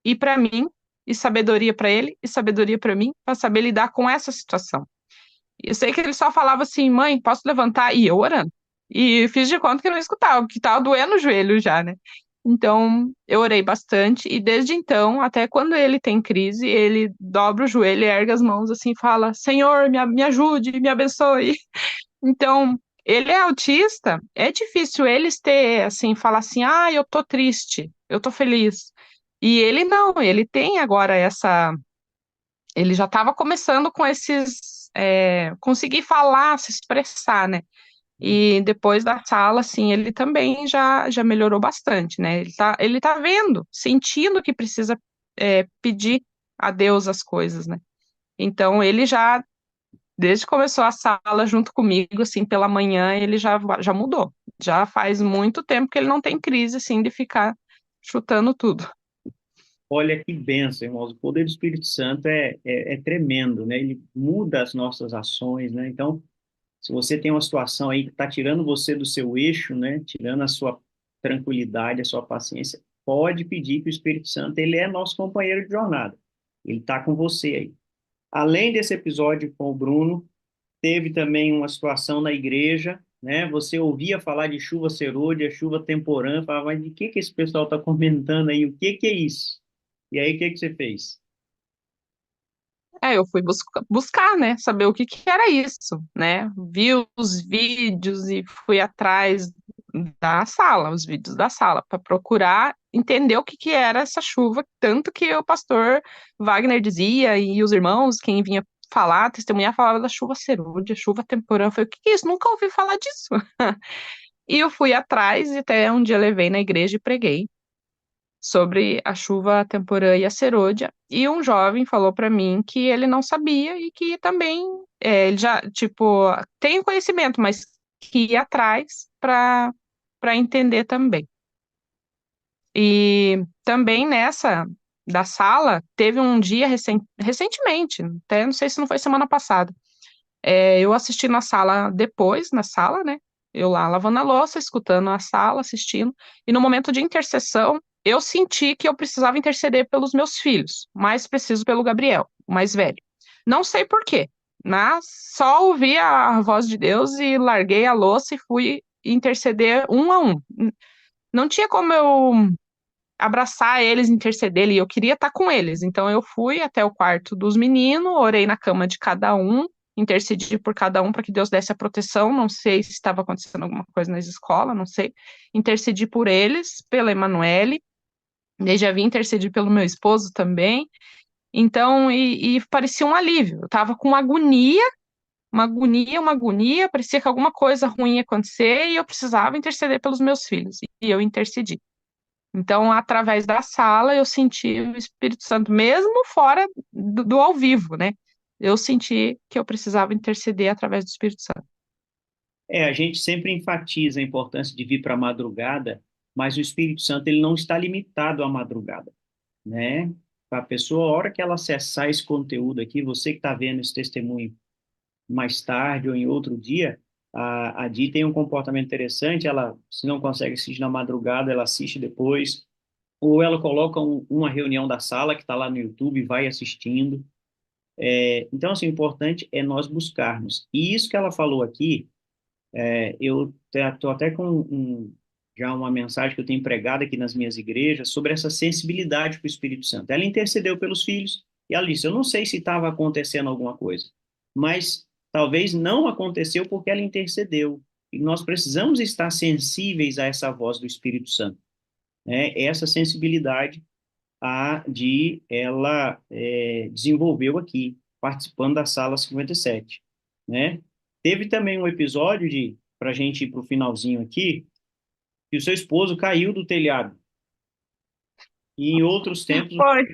e para mim, e sabedoria para ele e sabedoria para mim, para saber lidar com essa situação. Eu sei que ele só falava assim: mãe, posso levantar? E eu orando. E fiz de conta que não escutava, que tava doendo o joelho já, né? Então, eu orei bastante, e desde então, até quando ele tem crise, ele dobra o joelho, ergue as mãos assim e fala: Senhor, me ajude, me abençoe. Então, ele é autista, é difícil eles ter, assim, falar assim: ah, eu tô triste, eu tô feliz. E ele não, ele tem agora essa. Ele já estava começando com esses. Conseguir falar, se expressar, né? E depois da sala, assim, ele também já melhorou bastante, né? Ele tá vendo, sentindo que precisa pedir a Deus as coisas, né? Então, ele já, desde que começou a sala junto comigo, assim, pela manhã, ele já mudou. Já faz muito tempo que ele não tem crise, assim, de ficar chutando tudo. Olha que bênção, irmãos. O poder do Espírito Santo é tremendo, né? Ele muda as nossas ações, né? Então, se você tem uma situação aí que está tirando você do seu eixo, né? Tirando a sua tranquilidade, a sua paciência, pode pedir que o Espírito Santo, ele é nosso companheiro de jornada. Ele está com você aí. Além desse episódio com o Bruno, teve também uma situação na igreja, né? Você ouvia falar de chuva serôdia, chuva temporã, falava: mas de que esse pessoal está comentando aí? O que é isso? E aí, o que você fez? Eu fui buscar, né, saber o que que era isso, né? Vi os vídeos e fui atrás da sala, os vídeos da sala, para procurar entender o que que era essa chuva, tanto que o pastor Wagner dizia, e os irmãos, quem vinha falar, testemunhar, falava da chuva serúdia, chuva temporã. Eu falei, o que que é isso? Nunca ouvi falar disso. E eu fui atrás, e até um dia levei na igreja e preguei sobre a chuva temporã e a serôdia, e um jovem falou para mim que ele não sabia e que também ele já, tipo, tem conhecimento, mas que ia atrás para entender também. E também nessa da sala, teve um dia recentemente, até não sei se não foi semana passada, eu assisti na sala depois, na sala, né? Eu lá lavando a louça, escutando a sala, assistindo, e no momento de intercessão, eu senti que eu precisava interceder pelos meus filhos, mais preciso pelo Gabriel, o mais velho. Não sei por quê, mas só ouvi a voz de Deus e larguei a louça e fui interceder um a um. Não tinha como eu abraçar eles, interceder, e eu queria estar com eles. Então eu fui até o quarto dos meninos, orei na cama de cada um, intercedi por cada um para que Deus desse a proteção. Não sei se estava acontecendo alguma coisa nas escolas, não sei. Intercedi por eles, pela Emanuele, daí já vim intercedir pelo meu esposo também. Então, e parecia um alívio. Eu estava com uma agonia, parecia que alguma coisa ruim ia acontecer e eu precisava interceder pelos meus filhos. E eu intercedi. Então, através da sala, eu senti o Espírito Santo, mesmo fora do ao vivo, né? Eu senti que eu precisava interceder através do Espírito Santo. A gente sempre enfatiza a importância de vir para a madrugada, mas o Espírito Santo ele não está limitado à madrugada, né? A pessoa, a hora que ela acessar esse conteúdo aqui, você que está vendo esse testemunho mais tarde ou em outro dia, a Di tem um comportamento interessante, ela, se não consegue assistir na madrugada, ela assiste depois, ou ela coloca uma reunião da sala que está lá no YouTube e vai assistindo. Então, assim, o importante é nós buscarmos. E isso que ela falou aqui, eu estou até com já uma mensagem que eu tenho pregado aqui nas minhas igrejas sobre essa sensibilidade para o Espírito Santo. Ela intercedeu pelos filhos e ela disse, eu não sei se estava acontecendo alguma coisa, mas talvez não aconteceu porque ela intercedeu. E nós precisamos estar sensíveis a essa voz do Espírito Santo, né? Essa sensibilidade de ela desenvolveu aqui, participando da sala 57, né? Teve também um episódio para a gente ir para o finalzinho aqui, que o seu esposo caiu do telhado. E em outros tempos, uma Foi.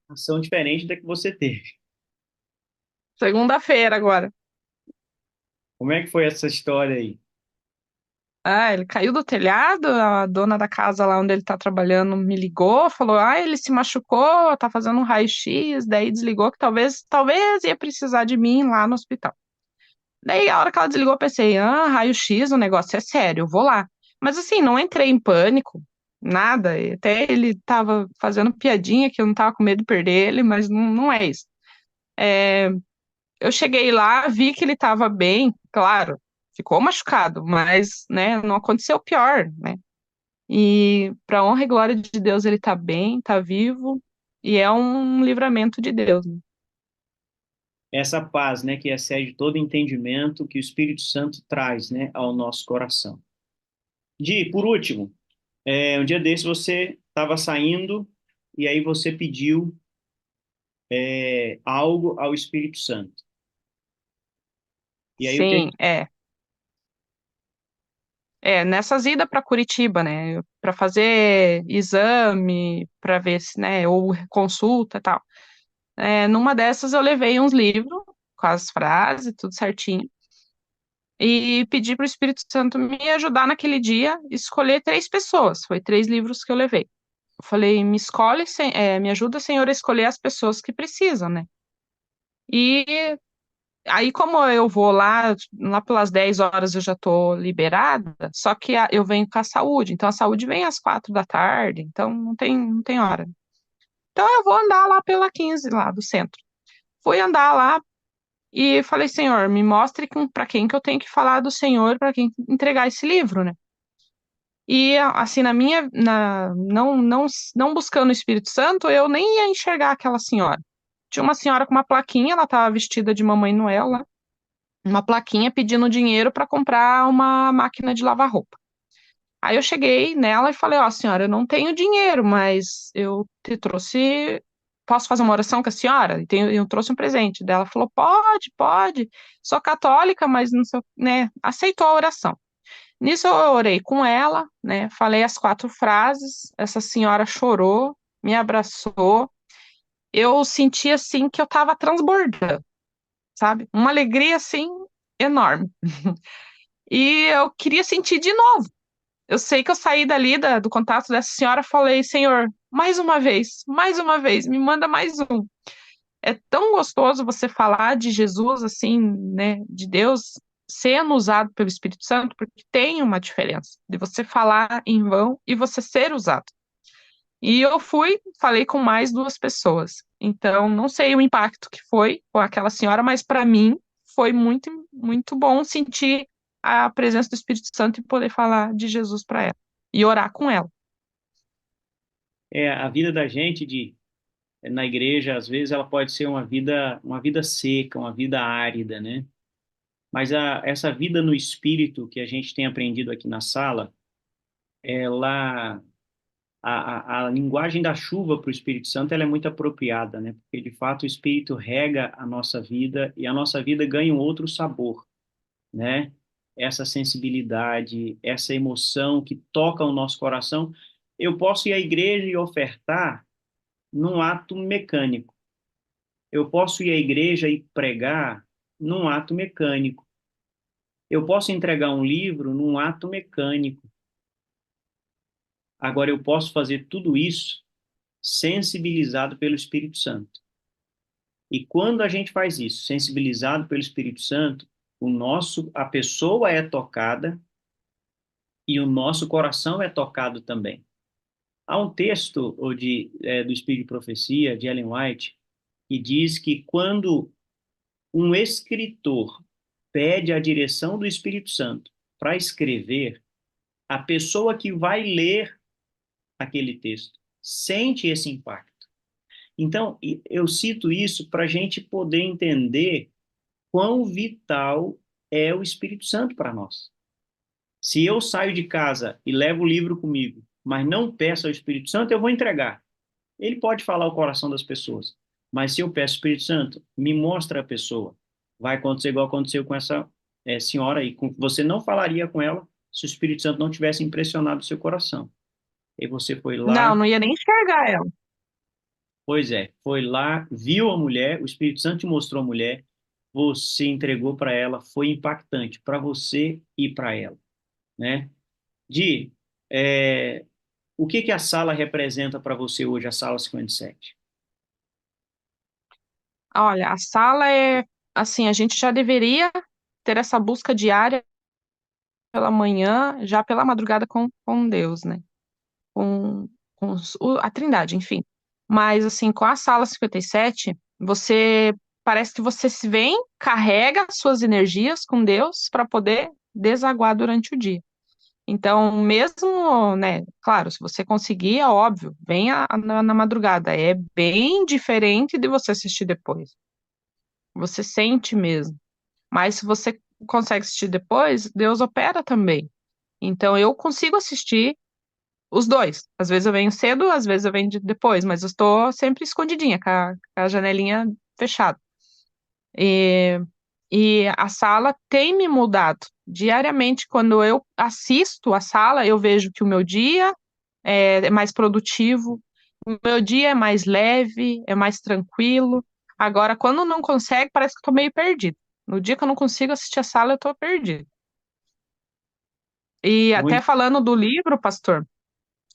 ação diferente da que você teve. Segunda-feira agora. Como é que foi essa história aí? Ah, ele caiu do telhado, a dona da casa lá onde ele tá trabalhando me ligou, falou, ele se machucou, tá fazendo um raio-x, daí desligou que talvez ia precisar de mim lá no hospital. Daí, a hora que ela desligou, eu pensei, raio-x, o negócio é sério, eu vou lá. Mas assim, não entrei em pânico, nada. E até ele tava fazendo piadinha que eu não tava com medo de perder ele, mas não é isso. Eu cheguei lá, vi que ele tava bem, claro, ficou machucado, mas, né, não aconteceu pior, né? E para honra e glória de Deus, ele tá bem, tá vivo, e é um livramento de Deus, né? Essa paz, né, que excede todo entendimento que o Espírito Santo traz, né, ao nosso coração. Por último, um dia desse você estava saindo e aí você pediu algo ao Espírito Santo. E aí o que? Sim, nessas idas para Curitiba, né, para fazer exame, para ver se, né, ou consulta e tal. Numa dessas eu levei uns livros com as frases, tudo certinho, e pedi para o Espírito Santo me ajudar naquele dia, escolher 3 pessoas. Foi 3 livros que eu levei. Eu falei, me ajuda, Senhor, a escolher as pessoas que precisam, né? E aí, como eu vou lá pelas 10 horas eu já tô liberada, só que eu venho com a saúde, então a saúde vem às 4 da tarde, então não tem hora. Então eu vou andar lá pela 15, lá do centro. Fui andar lá e falei, Senhor, me mostre para quem que eu tenho que falar do Senhor, para quem entregar esse livro, né? E assim, não buscando o Espírito Santo, eu nem ia enxergar aquela senhora. Tinha uma senhora com uma plaquinha, ela estava vestida de Mamãe Noel lá, uma plaquinha pedindo dinheiro para comprar uma máquina de lavar roupa. Aí eu cheguei nela e falei, ó, senhora, eu não tenho dinheiro, mas eu te trouxe, posso fazer uma oração com a senhora? Eu trouxe um presente. Daí ela falou, pode, pode, sou católica, mas não sei, né, aceitou a oração. Nisso eu orei com ela, né, falei as 4 frases, essa senhora chorou, me abraçou, eu senti, assim, que eu tava transbordando, sabe? Uma alegria, assim, enorme. E eu queria sentir de novo. Eu sei que eu saí dali do contato dessa senhora, falei, Senhor, mais uma vez, me manda mais um. É tão gostoso você falar de Jesus, assim, né, de Deus sendo usado pelo Espírito Santo, porque tem uma diferença de você falar em vão e você ser usado. E eu falei com mais 2 pessoas. Então, não sei o impacto que foi com aquela senhora, mas para mim foi muito, muito bom sentir a presença do Espírito Santo e poder falar de Jesus para ela e orar com ela. A vida da gente na igreja, às vezes, ela pode ser uma vida seca, uma vida árida, né? Mas essa vida no espírito que a gente tem aprendido aqui na sala, ela, a linguagem da chuva para o Espírito Santo, ela é muito apropriada, né? Porque, de fato, o Espírito rega a nossa vida e a nossa vida ganha um outro sabor, né? Essa sensibilidade, essa emoção que toca o nosso coração. Eu posso ir à igreja e ofertar num ato mecânico. Eu posso ir à igreja e pregar num ato mecânico. Eu posso entregar um livro num ato mecânico. Agora, eu posso fazer tudo isso sensibilizado pelo Espírito Santo. E quando a gente faz isso, sensibilizado pelo Espírito Santo, a pessoa é tocada e o nosso coração é tocado também. Há um texto do Espírito de Profecia, de Ellen White, que diz que quando um escritor pede a direção do Espírito Santo para escrever, a pessoa que vai ler aquele texto sente esse impacto. Então, eu cito isso para a gente poder entender quão vital é o Espírito Santo para nós. Se eu saio de casa e levo o livro comigo, mas não peço ao Espírito Santo, eu vou entregar. Ele pode falar o coração das pessoas, mas se eu peço ao Espírito Santo, me mostra a pessoa. Vai acontecer igual aconteceu com essa senhora aí. Você não falaria com ela se o Espírito Santo não tivesse impressionado o seu coração. E você foi Não, lá, não ia nem enxergar ela. pois é, foi lá, viu a mulher, o Espírito Santo te mostrou a mulher, você entregou para ela, foi impactante para você e para ela, né? Di, é, o que que a sala representa para você hoje, a sala 57? Olha, a sala é assim, a gente já deveria ter essa busca diária pela manhã, já pela madrugada com Deus, né? A Trindade, enfim. Mas assim, com a sala 57, você parece que você se vem, carrega suas energias com Deus para poder desaguar durante o dia. Então, mesmo, né, claro, se você conseguir, é óbvio, venha na madrugada. É bem diferente de você assistir depois. Você sente mesmo. Mas se você consegue assistir depois, Deus opera também. Então, eu consigo assistir os dois. Às vezes eu venho cedo, às vezes eu venho depois, mas eu estou sempre escondidinha, com a janelinha fechada. E, e a sala tem me mudado. Diariamente, quando eu assisto a sala, eu vejo que o meu dia é mais produtivo, o meu dia é mais leve, é mais tranquilo. Agora, quando não consegue, parece que estou meio perdido. No dia que eu não consigo assistir a sala, eu estou perdido. E até Muito, falando do livro, pastor,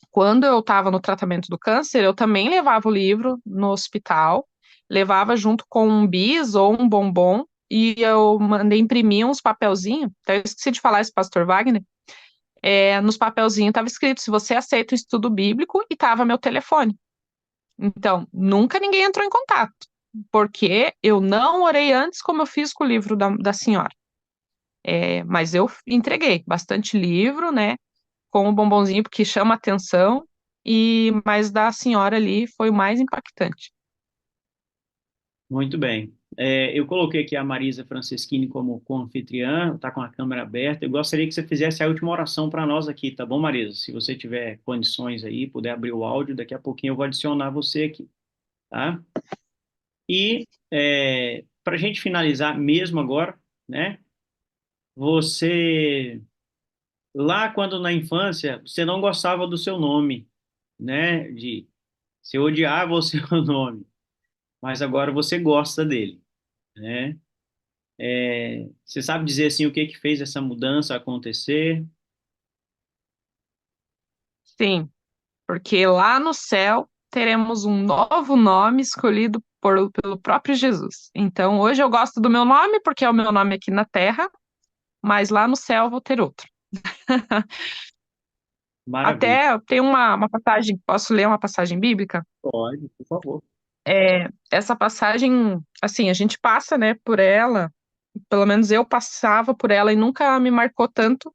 quando eu estava no tratamento do câncer, eu também levava o livro no hospital, levava junto com um bis ou um bombom, e eu mandei imprimir uns papelzinhos. Até eu esqueci de falar isso, pastor Wagner. Nos papelzinhos estava escrito se você aceita o estudo bíblico e estava meu telefone. Então, nunca ninguém entrou em contato, porque eu não orei antes como eu fiz com o livro da senhora. Mas eu entreguei bastante livro, né? Com o bombonzinho, porque chama atenção, mas da senhora ali foi o mais impactante. muito bem. eu coloquei aqui a Marisa Franceschini como anfitriã, está com a câmera aberta. Eu gostaria que você fizesse a última oração para nós aqui, tá bom, Marisa? Se você tiver condições aí, puder abrir o áudio, daqui a pouquinho eu vou adicionar você aqui, tá? E para a gente finalizar mesmo agora, né? Você, lá quando na infância, você não gostava do seu nome, né? Você odiava o seu nome, mas agora você gosta dele, né? Você sabe dizer assim o que que fez essa mudança acontecer? Sim, porque lá no céu teremos um novo nome escolhido pelo próprio Jesus. Então, hoje eu gosto do meu nome, porque é o meu nome aqui na Terra, mas lá no céu eu vou ter outro. Maravilha. Até tem uma passagem, posso ler uma passagem bíblica? Pode, por favor. Essa passagem, assim, a gente passa, né, por ela, pelo menos eu passava por ela e nunca me marcou tanto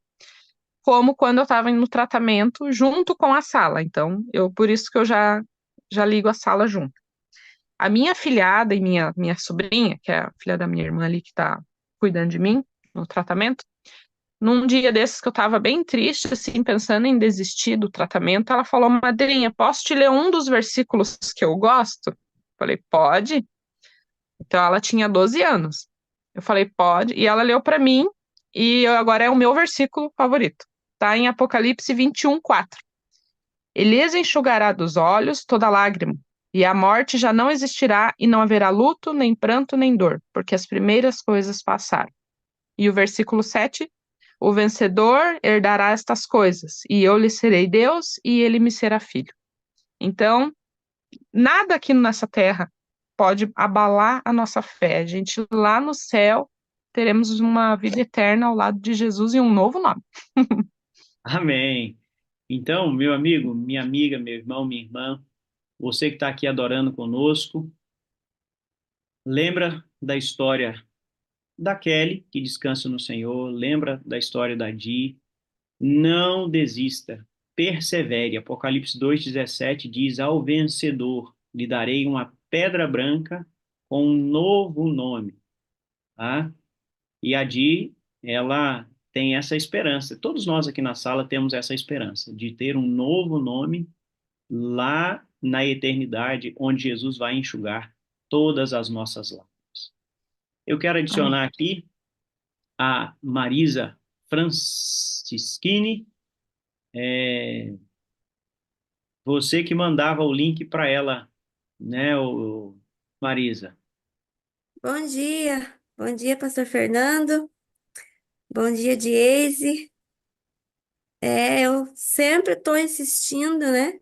como quando eu estava no tratamento junto com a sala. Então, por isso que eu já ligo a sala junto. A minha afilhada e minha sobrinha, que é a filha da minha irmã ali que está cuidando de mim no tratamento, num dia desses que eu estava bem triste, assim, pensando em desistir do tratamento, ela falou: Madrinha, posso te ler um dos versículos que eu gosto? Falei: pode. Então ela tinha 12 anos. Eu falei: pode. E ela leu para mim, e agora é o meu versículo favorito. Tá em Apocalipse 21:4. Ele lhes enxugará dos olhos toda lágrima, e a morte já não existirá, e não haverá luto, nem pranto, nem dor, porque as primeiras coisas passaram. E o versículo 7: o vencedor herdará estas coisas, e eu lhe serei Deus, e ele me será filho. Então, nada aqui nessa terra pode abalar a nossa fé. A gente lá no céu teremos uma vida eterna ao lado de Jesus e um novo nome. Amém. Então, meu amigo, minha amiga, meu irmão, minha irmã, você que está aqui adorando conosco, lembra da história da Kelly, que descansa no Senhor, lembra da história da Di, não desista, persevere. Apocalipse 2,17 diz: ao vencedor lhe darei uma pedra branca com um novo nome, tá? E a Di, ela tem essa esperança. Todos nós aqui na sala temos essa esperança de ter um novo nome lá na eternidade, onde Jesus vai enxugar todas as nossas lágrimas. Eu quero Amém. adicionar aqui a Marisa Franceschini, você que mandava o link para ela, né, Marisa? Bom dia, Pastor Fernando, bom dia, Dieze. Eu sempre estou insistindo, né?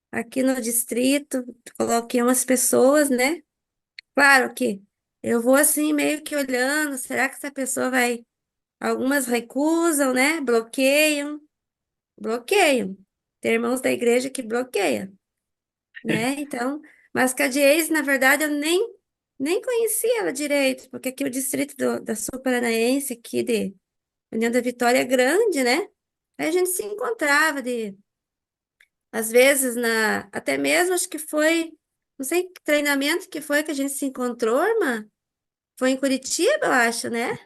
Aqui no distrito, coloquei umas pessoas, né? Claro que eu vou assim meio que olhando, será que essa pessoa vai? Algumas recusam, né? Bloqueiam. Tem irmãos da igreja que bloqueiam, né? Então, mas que a Dieze, na verdade, eu nem conhecia ela direito, porque aqui o distrito da Sul Paranaense, aqui de União da Vitória é grande, né? Aí a gente se encontrava às vezes até mesmo acho que foi, não sei que treinamento que foi que a gente se encontrou, irmã. Foi em Curitiba, eu acho, né?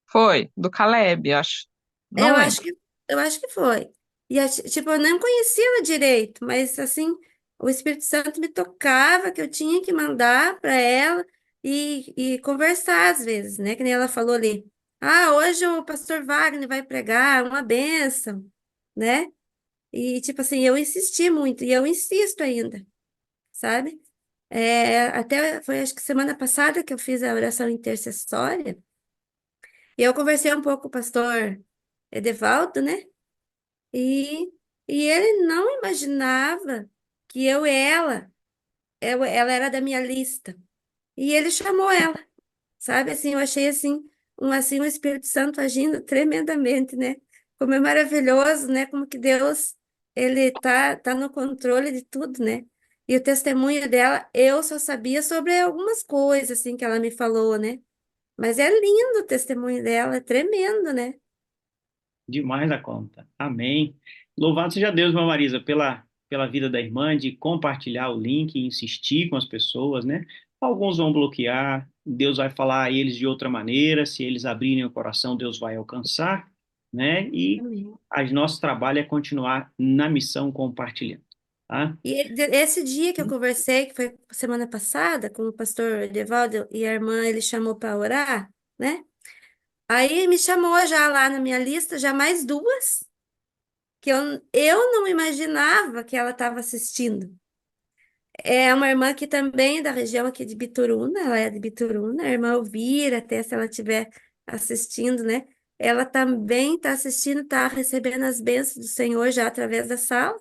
Foi, do Caleb, acho. Não Eu acho lembro. que eu acho que foi. E tipo, eu não conhecia ela direito, mas assim, o Espírito Santo me tocava que eu tinha que mandar para ela e conversar às vezes, né? Que nem ela falou ali. Ah, hoje o pastor Wagner vai pregar, uma bênção, né? E, tipo assim, eu insisti muito, e eu insisto ainda, sabe? Até foi, acho que semana passada que eu fiz a oração intercessória, e eu conversei um pouco com o pastor Edevaldo, né? E, e ele não imaginava que ela era da minha lista. E ele chamou ela, sabe? Assim, eu achei um Espírito Santo agindo tremendamente, né? Como é maravilhoso, né? Como que Deus, ele tá no controle de tudo, né? E o testemunho dela, eu só sabia sobre algumas coisas, assim, que ela me falou, né? Mas é lindo o testemunho dela, é tremendo, né? Demais a conta. Amém. Louvado seja Deus, minha Marisa, pela vida da irmã, de compartilhar o link e insistir com as pessoas, né? Alguns vão bloquear, Deus vai falar a eles de outra maneira, se eles abrirem o coração, Deus vai alcançar, né? E Amém. nosso trabalho é continuar na missão compartilhando, tá? E esse dia que eu conversei, que foi semana passada, com o pastor Edevaldo e a irmã, ele chamou para orar, né? Aí me chamou já lá na minha lista, já mais duas, que eu não imaginava que ela estava assistindo. É uma irmã que também é da região aqui de Bituruna, ela é de Bituruna, a irmã Elvira, até se ela estiver assistindo, né? Ela também está assistindo, está recebendo as bênçãos do Senhor já através da sala.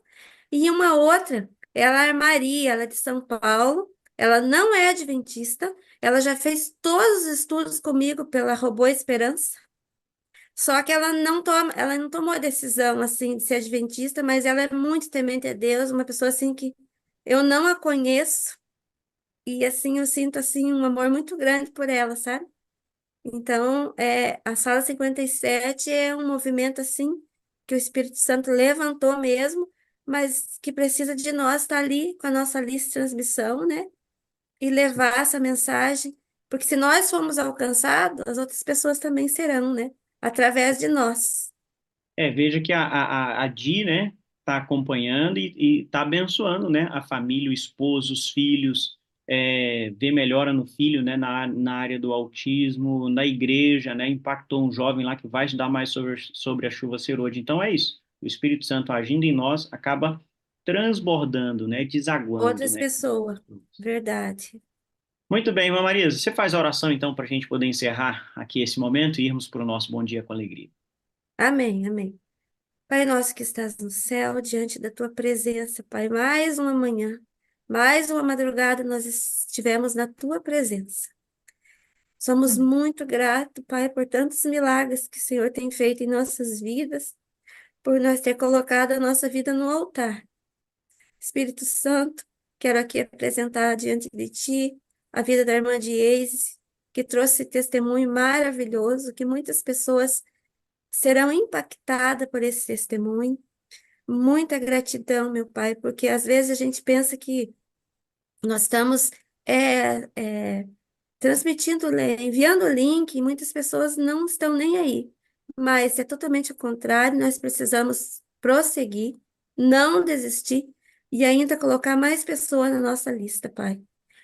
E uma outra, ela é Maria, ela é de São Paulo, ela não é adventista, ela já fez todos os estudos comigo pela Robô Esperança, só que ela não tomou a decisão assim de ser adventista, mas ela é muito temente a Deus, uma pessoa assim que eu não a conheço e assim eu sinto assim um amor muito grande por ela, sabe? Então, a Sala 57 é um movimento assim que o Espírito Santo levantou mesmo, mas que precisa de nós estar ali com a nossa lista de transmissão, né? E levar essa mensagem, porque se nós formos alcançados, as outras pessoas também serão, né? Através de nós. Veja que a Di, né, está acompanhando e está abençoando, né, a família, o esposo, os filhos, vê melhora no filho, né, na área do autismo, na igreja, né, impactou um jovem lá que vai estudar mais sobre a chuva ser hoje. Então é isso, o Espírito Santo agindo em nós acaba transbordando, né, desaguando, Outras né. pessoas, verdade. Muito bem, irmã Marisa, você faz a oração então para a gente poder encerrar aqui esse momento e irmos para o nosso bom dia com alegria. Amém, amém. Pai nosso que estás no céu, diante da tua presença, Pai, mais uma manhã, mais uma madrugada nós estivemos na tua presença. Somos muito gratos, Pai, por tantos milagres que o Senhor tem feito em nossas vidas, por nós ter colocado a nossa vida no altar. Espírito Santo, quero aqui apresentar diante de Ti a vida da irmã de Eise, que trouxe testemunho maravilhoso, que muitas pessoas serão impactadas por esse testemunho. Muita gratidão, meu Pai, porque às vezes a gente pensa que nós estamos transmitindo, enviando o link, e muitas pessoas não estão nem aí. Mas é totalmente o contrário, nós precisamos prosseguir, não desistir e ainda colocar mais pessoas na nossa lista, Pai.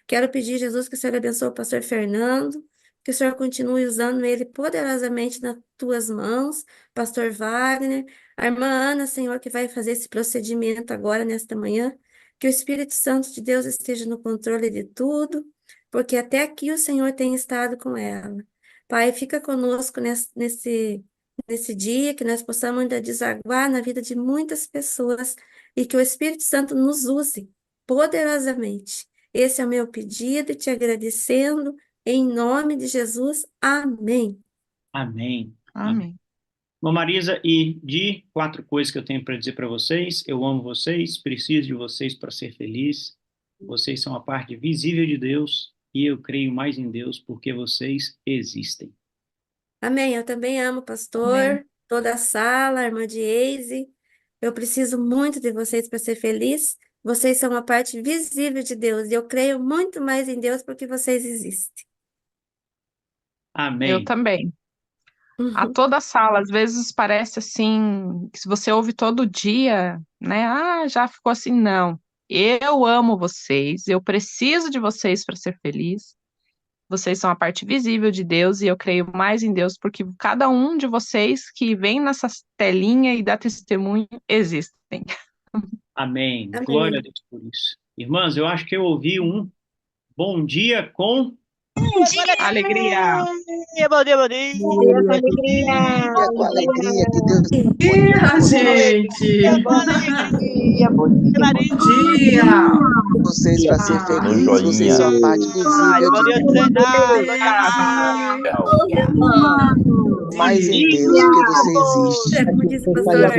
Quero pedir, Jesus, que o Senhor abençoe o pastor Fernando, que o Senhor continue usando ele poderosamente nas tuas mãos, pastor Wagner, a irmã Ana, Senhor, que vai fazer esse procedimento agora, nesta manhã, que o Espírito Santo de Deus esteja no controle de tudo, porque até aqui o Senhor tem estado com ela. Pai, fica conosco nesse dia, que nós possamos ainda desaguar na vida de muitas pessoas e que o Espírito Santo nos use poderosamente. Esse é o meu pedido, te agradecendo, em nome de Jesus. Amém. Amém. Amém. Bom, Marisa, e de 4 coisas que eu tenho para dizer para vocês: eu amo vocês, preciso de vocês para ser feliz, vocês são a parte visível de Deus e eu creio mais em Deus porque vocês existem. Amém. Eu também amo, pastor, Amém. toda a sala, a irmã de Eise. Eu preciso muito de vocês para ser feliz. Vocês são uma parte visível de Deus e eu creio muito mais em Deus porque vocês existem. Eu Amém. também. A toda sala, às vezes parece assim, que se você ouve todo dia, né? Ah, já ficou assim, não. Eu amo vocês, eu preciso de vocês para ser feliz. Vocês são a parte visível de Deus e eu creio mais em Deus porque cada um de vocês que vem nessa telinha e dá testemunho existem. Amém. Amém. Glória a Deus por isso. Irmãs, eu acho que eu ouvi um bom dia com Alegria. Bom dia, bom dia. Com alegria, que Deus dia, gente! Com alegria. bom dia. Bom dia! Vocês para ser felizes, joinha. vocês são a parte visível Bom de dia, Deus. treinar. Bom dia, amar. Mais em Deus do que você existe. Como disse o pastor,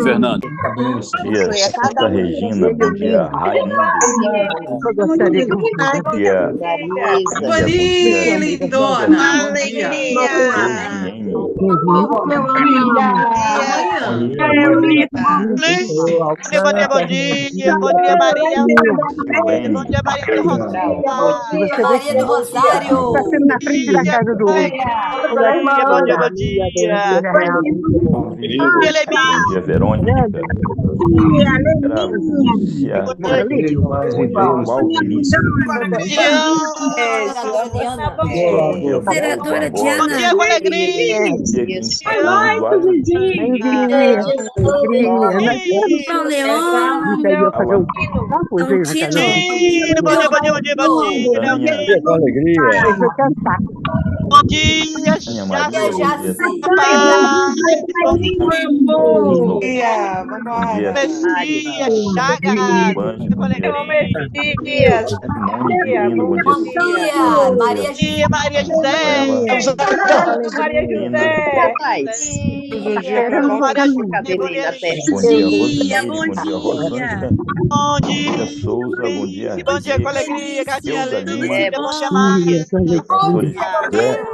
Fernando. Bom dia, Santa Regina. Bom dia, Raimundo. Bom dia, Boninho, lindona! Alegria. Eugênio. Bom dia, bom dia, Maria. Maria. Marlene, Bom dia, Maria do Rosário. Maria do Rosário. Na frente da casa do outro. Bom dia, bom dia. Rodrigo, bom dia, Verônica, Lúcia, bom dia, Walter Lício, Vereadora Diana. Bom dia, com alegria. bom dia, Eduardo, São Leão. Altino. Bom dia, bom dia, bom dia, bom dia. Tânia, Com alegria. Bom dia, Tânia Maria, bom dia, Jaci. bom dia, Messias, Chagas, com alegria. Simone Divino, bom Bom dia, dia, Maria Bom dia, Maria José. Maria José. Maria José, bom dia, Rosane, bom dia, Rosângela, bom bom dia, dia. Souza, bom dia, Bom dia, com Renê, alegria, gatinha Euda Lima, linda. Bom dia, Márcia. pastor José,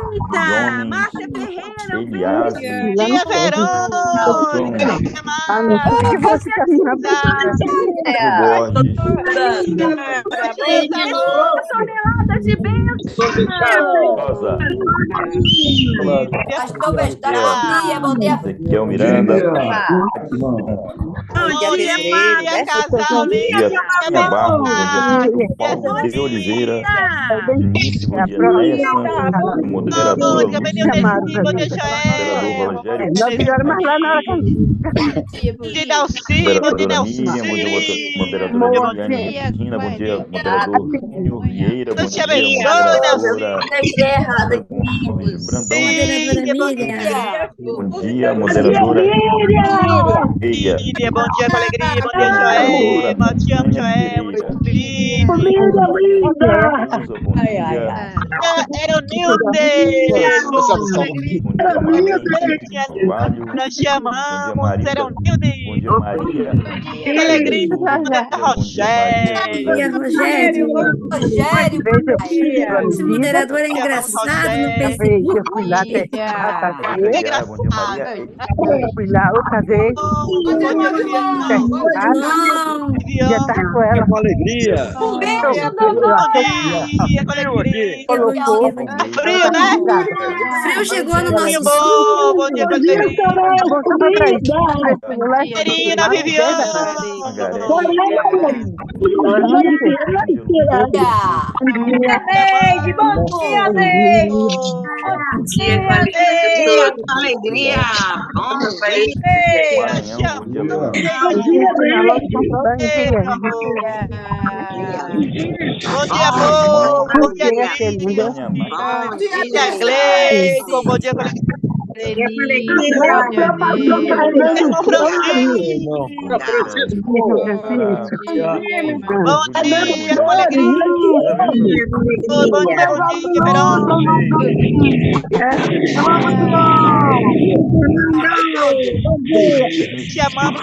Jones, Elias, Bom dia, Verônica. Que você caminha Borges, Toneladas de bênçãos. Rosa, Pastor Bestara. Bom dia. Ezequiel Miranda, Bom dia, casal bom dia, lindo. Tinha Barros, bom dia, Paulo de Oliveira, Vinícius, bom dia, Néia Santos, moderadora Bom dia, menino Desi. Bom dia, moderador Joel. Rogério, Não ficaram mais lá na hora que Bom dia, Dalci. Bom dia, moderadora Miriam, bom dia, moderadora Eliane Cristina, bom dia, moderador Júnior Vieira, bom Deus te dia, abençoe, moderadora Terra. Brandão, Moderadora Miriam. bom dia, moderadora Eia, Miriam, bom dia, com alegria. Bom dia, Joel. Bom dia, Joel. Muito lindo. bom dia, Era o Nilde. bom dia, Carvalho, Nós te amamos. Era o bom Nilde. dia, Maria, Que alegria. bom dia, Rogério. Rogério. Rogério. Esse moderador é engraçado no Facebook. eu fui lá até Maria, bom dia, Maria, eu fui lá outra vez, Bom dia, Não. já tá com ela. Com alegria. Bom dia, com alegria. Colocou. Frio, né? Frio chegou no Frio nosso bom. Bom dia, com alegria. Voltou pra trás. Querida Viviane. Neide, bom dia, Neide. Bom dia, Neide. Alegria. Bom dia, amor. Bom dia, Gleison. Bom dia, Te amamos.